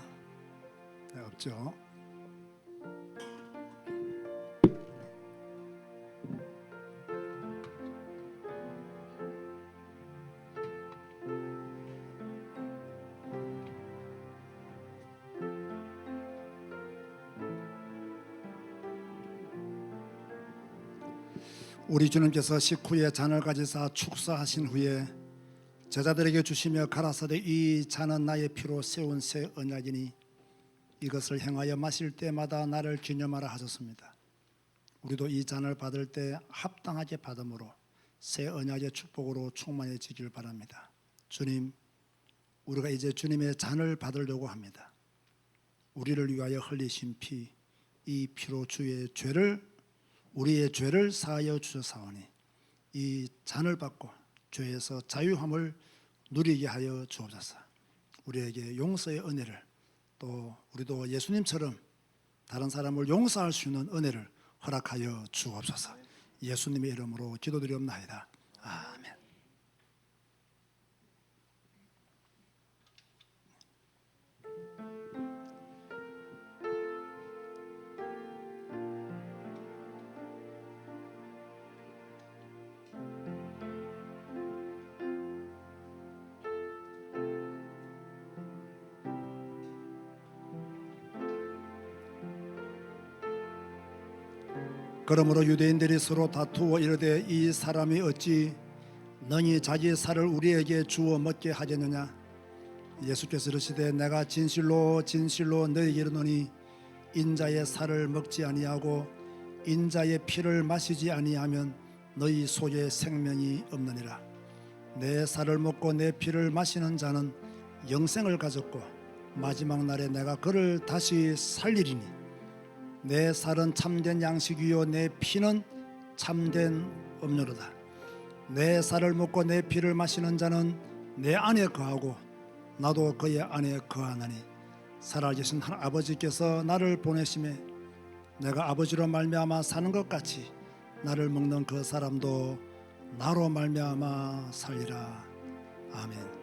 네, 없죠. 우리 주님께서 식후에 잔을 가지사 축사하신 후에 제자들에게 주시며 가라사대 이 잔은 나의 피로 세운 새 언약이니 이것을 행하여 마실 때마다 나를 기념하라 하셨습니다. 우리도 이 잔을 받을 때 합당하게 받음으로 새 언약의 축복으로 충만해지길 바랍니다. 주님, 우리가 이제 주님의 잔을 받으려고 합니다. 우리를 위하여 흘리신 피, 이 피로 우리의 죄를 사하여 주셨사오니 이 잔을 받고 죄에서 자유함을 누리게 하여 주옵소서. 우리에게 용서의 은혜를, 또 우리도 예수님처럼 다른 사람을 용서할 수 있는 은혜를 허락하여 주옵소서. 예수님의 이름으로 기도드리옵나이다. 아멘. 그러므로 유대인들이 서로 다투어 이르되 이 사람이 어찌 능히 자기 살을 우리에게 주어 먹게 하겠느냐. 예수께서 이르시되 내가 진실로 진실로 너희에게 이르노니 인자의 살을 먹지 아니하고 인자의 피를 마시지 아니하면 너희 속에 생명이 없느니라. 내 살을 먹고 내 피를 마시는 자는 영생을 가졌고 마지막 날에 내가 그를 다시 살리리니 내 살은 참된 양식이요 내 피는 참된 음료로다. 내 살을 먹고 내 피를 마시는 자는 내 안에 거하고 나도 그의 안에 거하나니 살아계신 아버지께서 나를 보내심에 내가 아버지로 말미암아 사는 것 같이 나를 먹는 그 사람도 나로 말미암아 살리라. 아멘.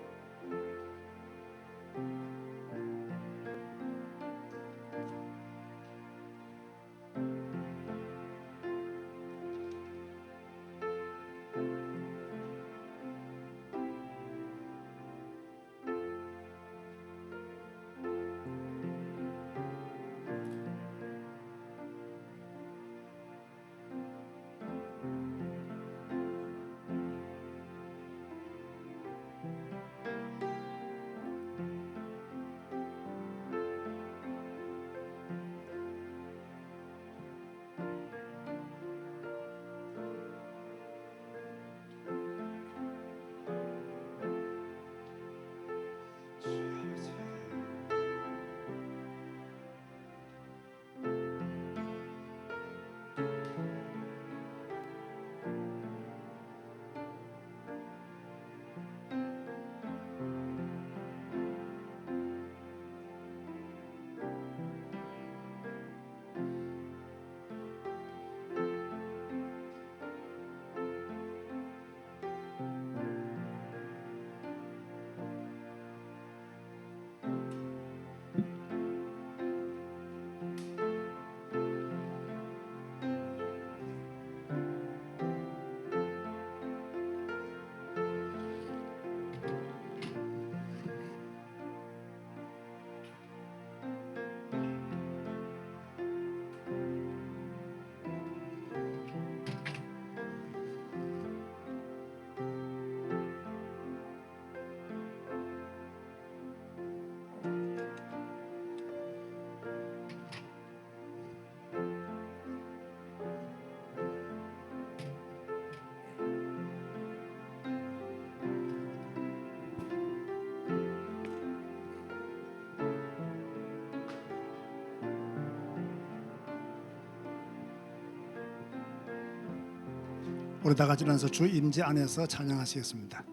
우리 다 같이 일어나서 주 임재 안에서 찬양하시겠습니다.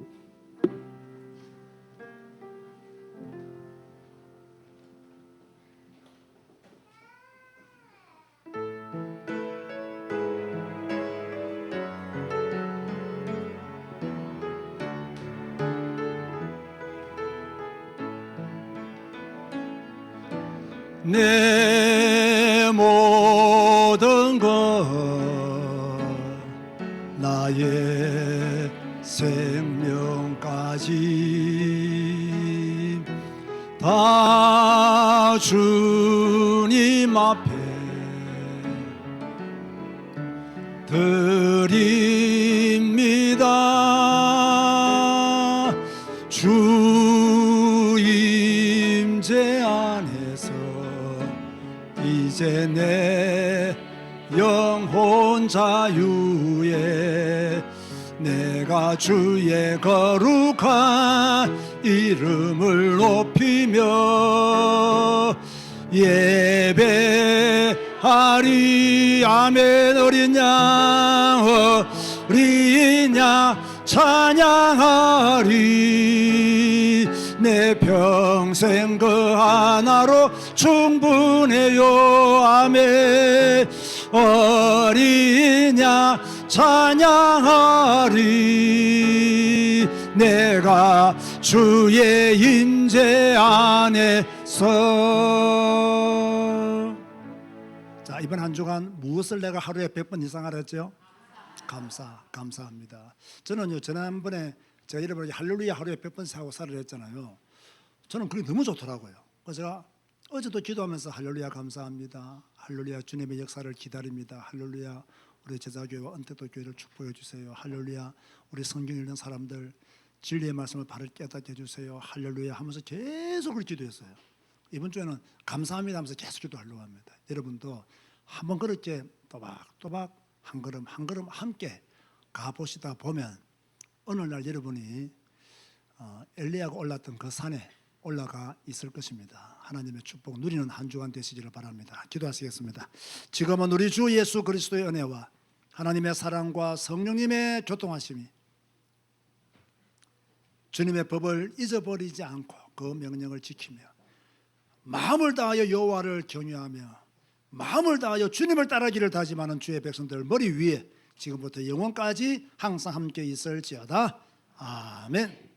내 모든 것 나의 생명까지 다 주님 앞에 드립니다. 주 임재 안에서 이제 내 영혼 자유에 내가 주의 거룩한 이름을 높이며 예배하리. 아멘. 어린 양 어린 양 찬양하리. 내 평생 그 하나로 충분해요. 아멘. 어린 양 찬양하리. 내가 주의 임재 안에서. 자, 이번 한 주간 무엇을 내가 하루에 100번 이상 하랬죠? 감사합니다. 저는요, 지난번에 제가 여러분 할렐루야 하루에 100번씩 하고 살을 했잖아요. 저는 그게 너무 좋더라고요. 그래서 제가 어제도 기도하면서 할렐루야 감사합니다. 할렐루야 주님의 역사를 기다립니다. 할렐루야 우리 제자교회와 은택도 교회를 축복해 주세요. 할렐루야 우리 성경 읽는 사람들 진리의 말씀을 바로 깨닫게 해주세요. 할렐루야 하면서 계속 그렇게 기도했어요. 이번 주에는 감사합니다 하면서 계속 기도하려고 합니다. 여러분도 한번 그렇게 또박또박 한 걸음 한 걸음 함께 가보시다 보면 어느 날 여러분이 엘리야가 올랐던 그 산에 올라가 있을 것입니다. 하나님의 축복 누리는 한 주간 되시기를 바랍니다. 기도하시겠습니다. 지금은 우리 주 예수 그리스도의 은혜와 하나님의 사랑과 성령님의 교통하심이 주님의 법을 잊어버리지 않고 그 명령을 지키며 마음을 다하여 여호와를 경외하며 마음을 다하여 주님을 따르기를 다짐하는 주의 백성들 머리 위에 지금부터 영원까지 항상 함께 있을지어다. 아멘.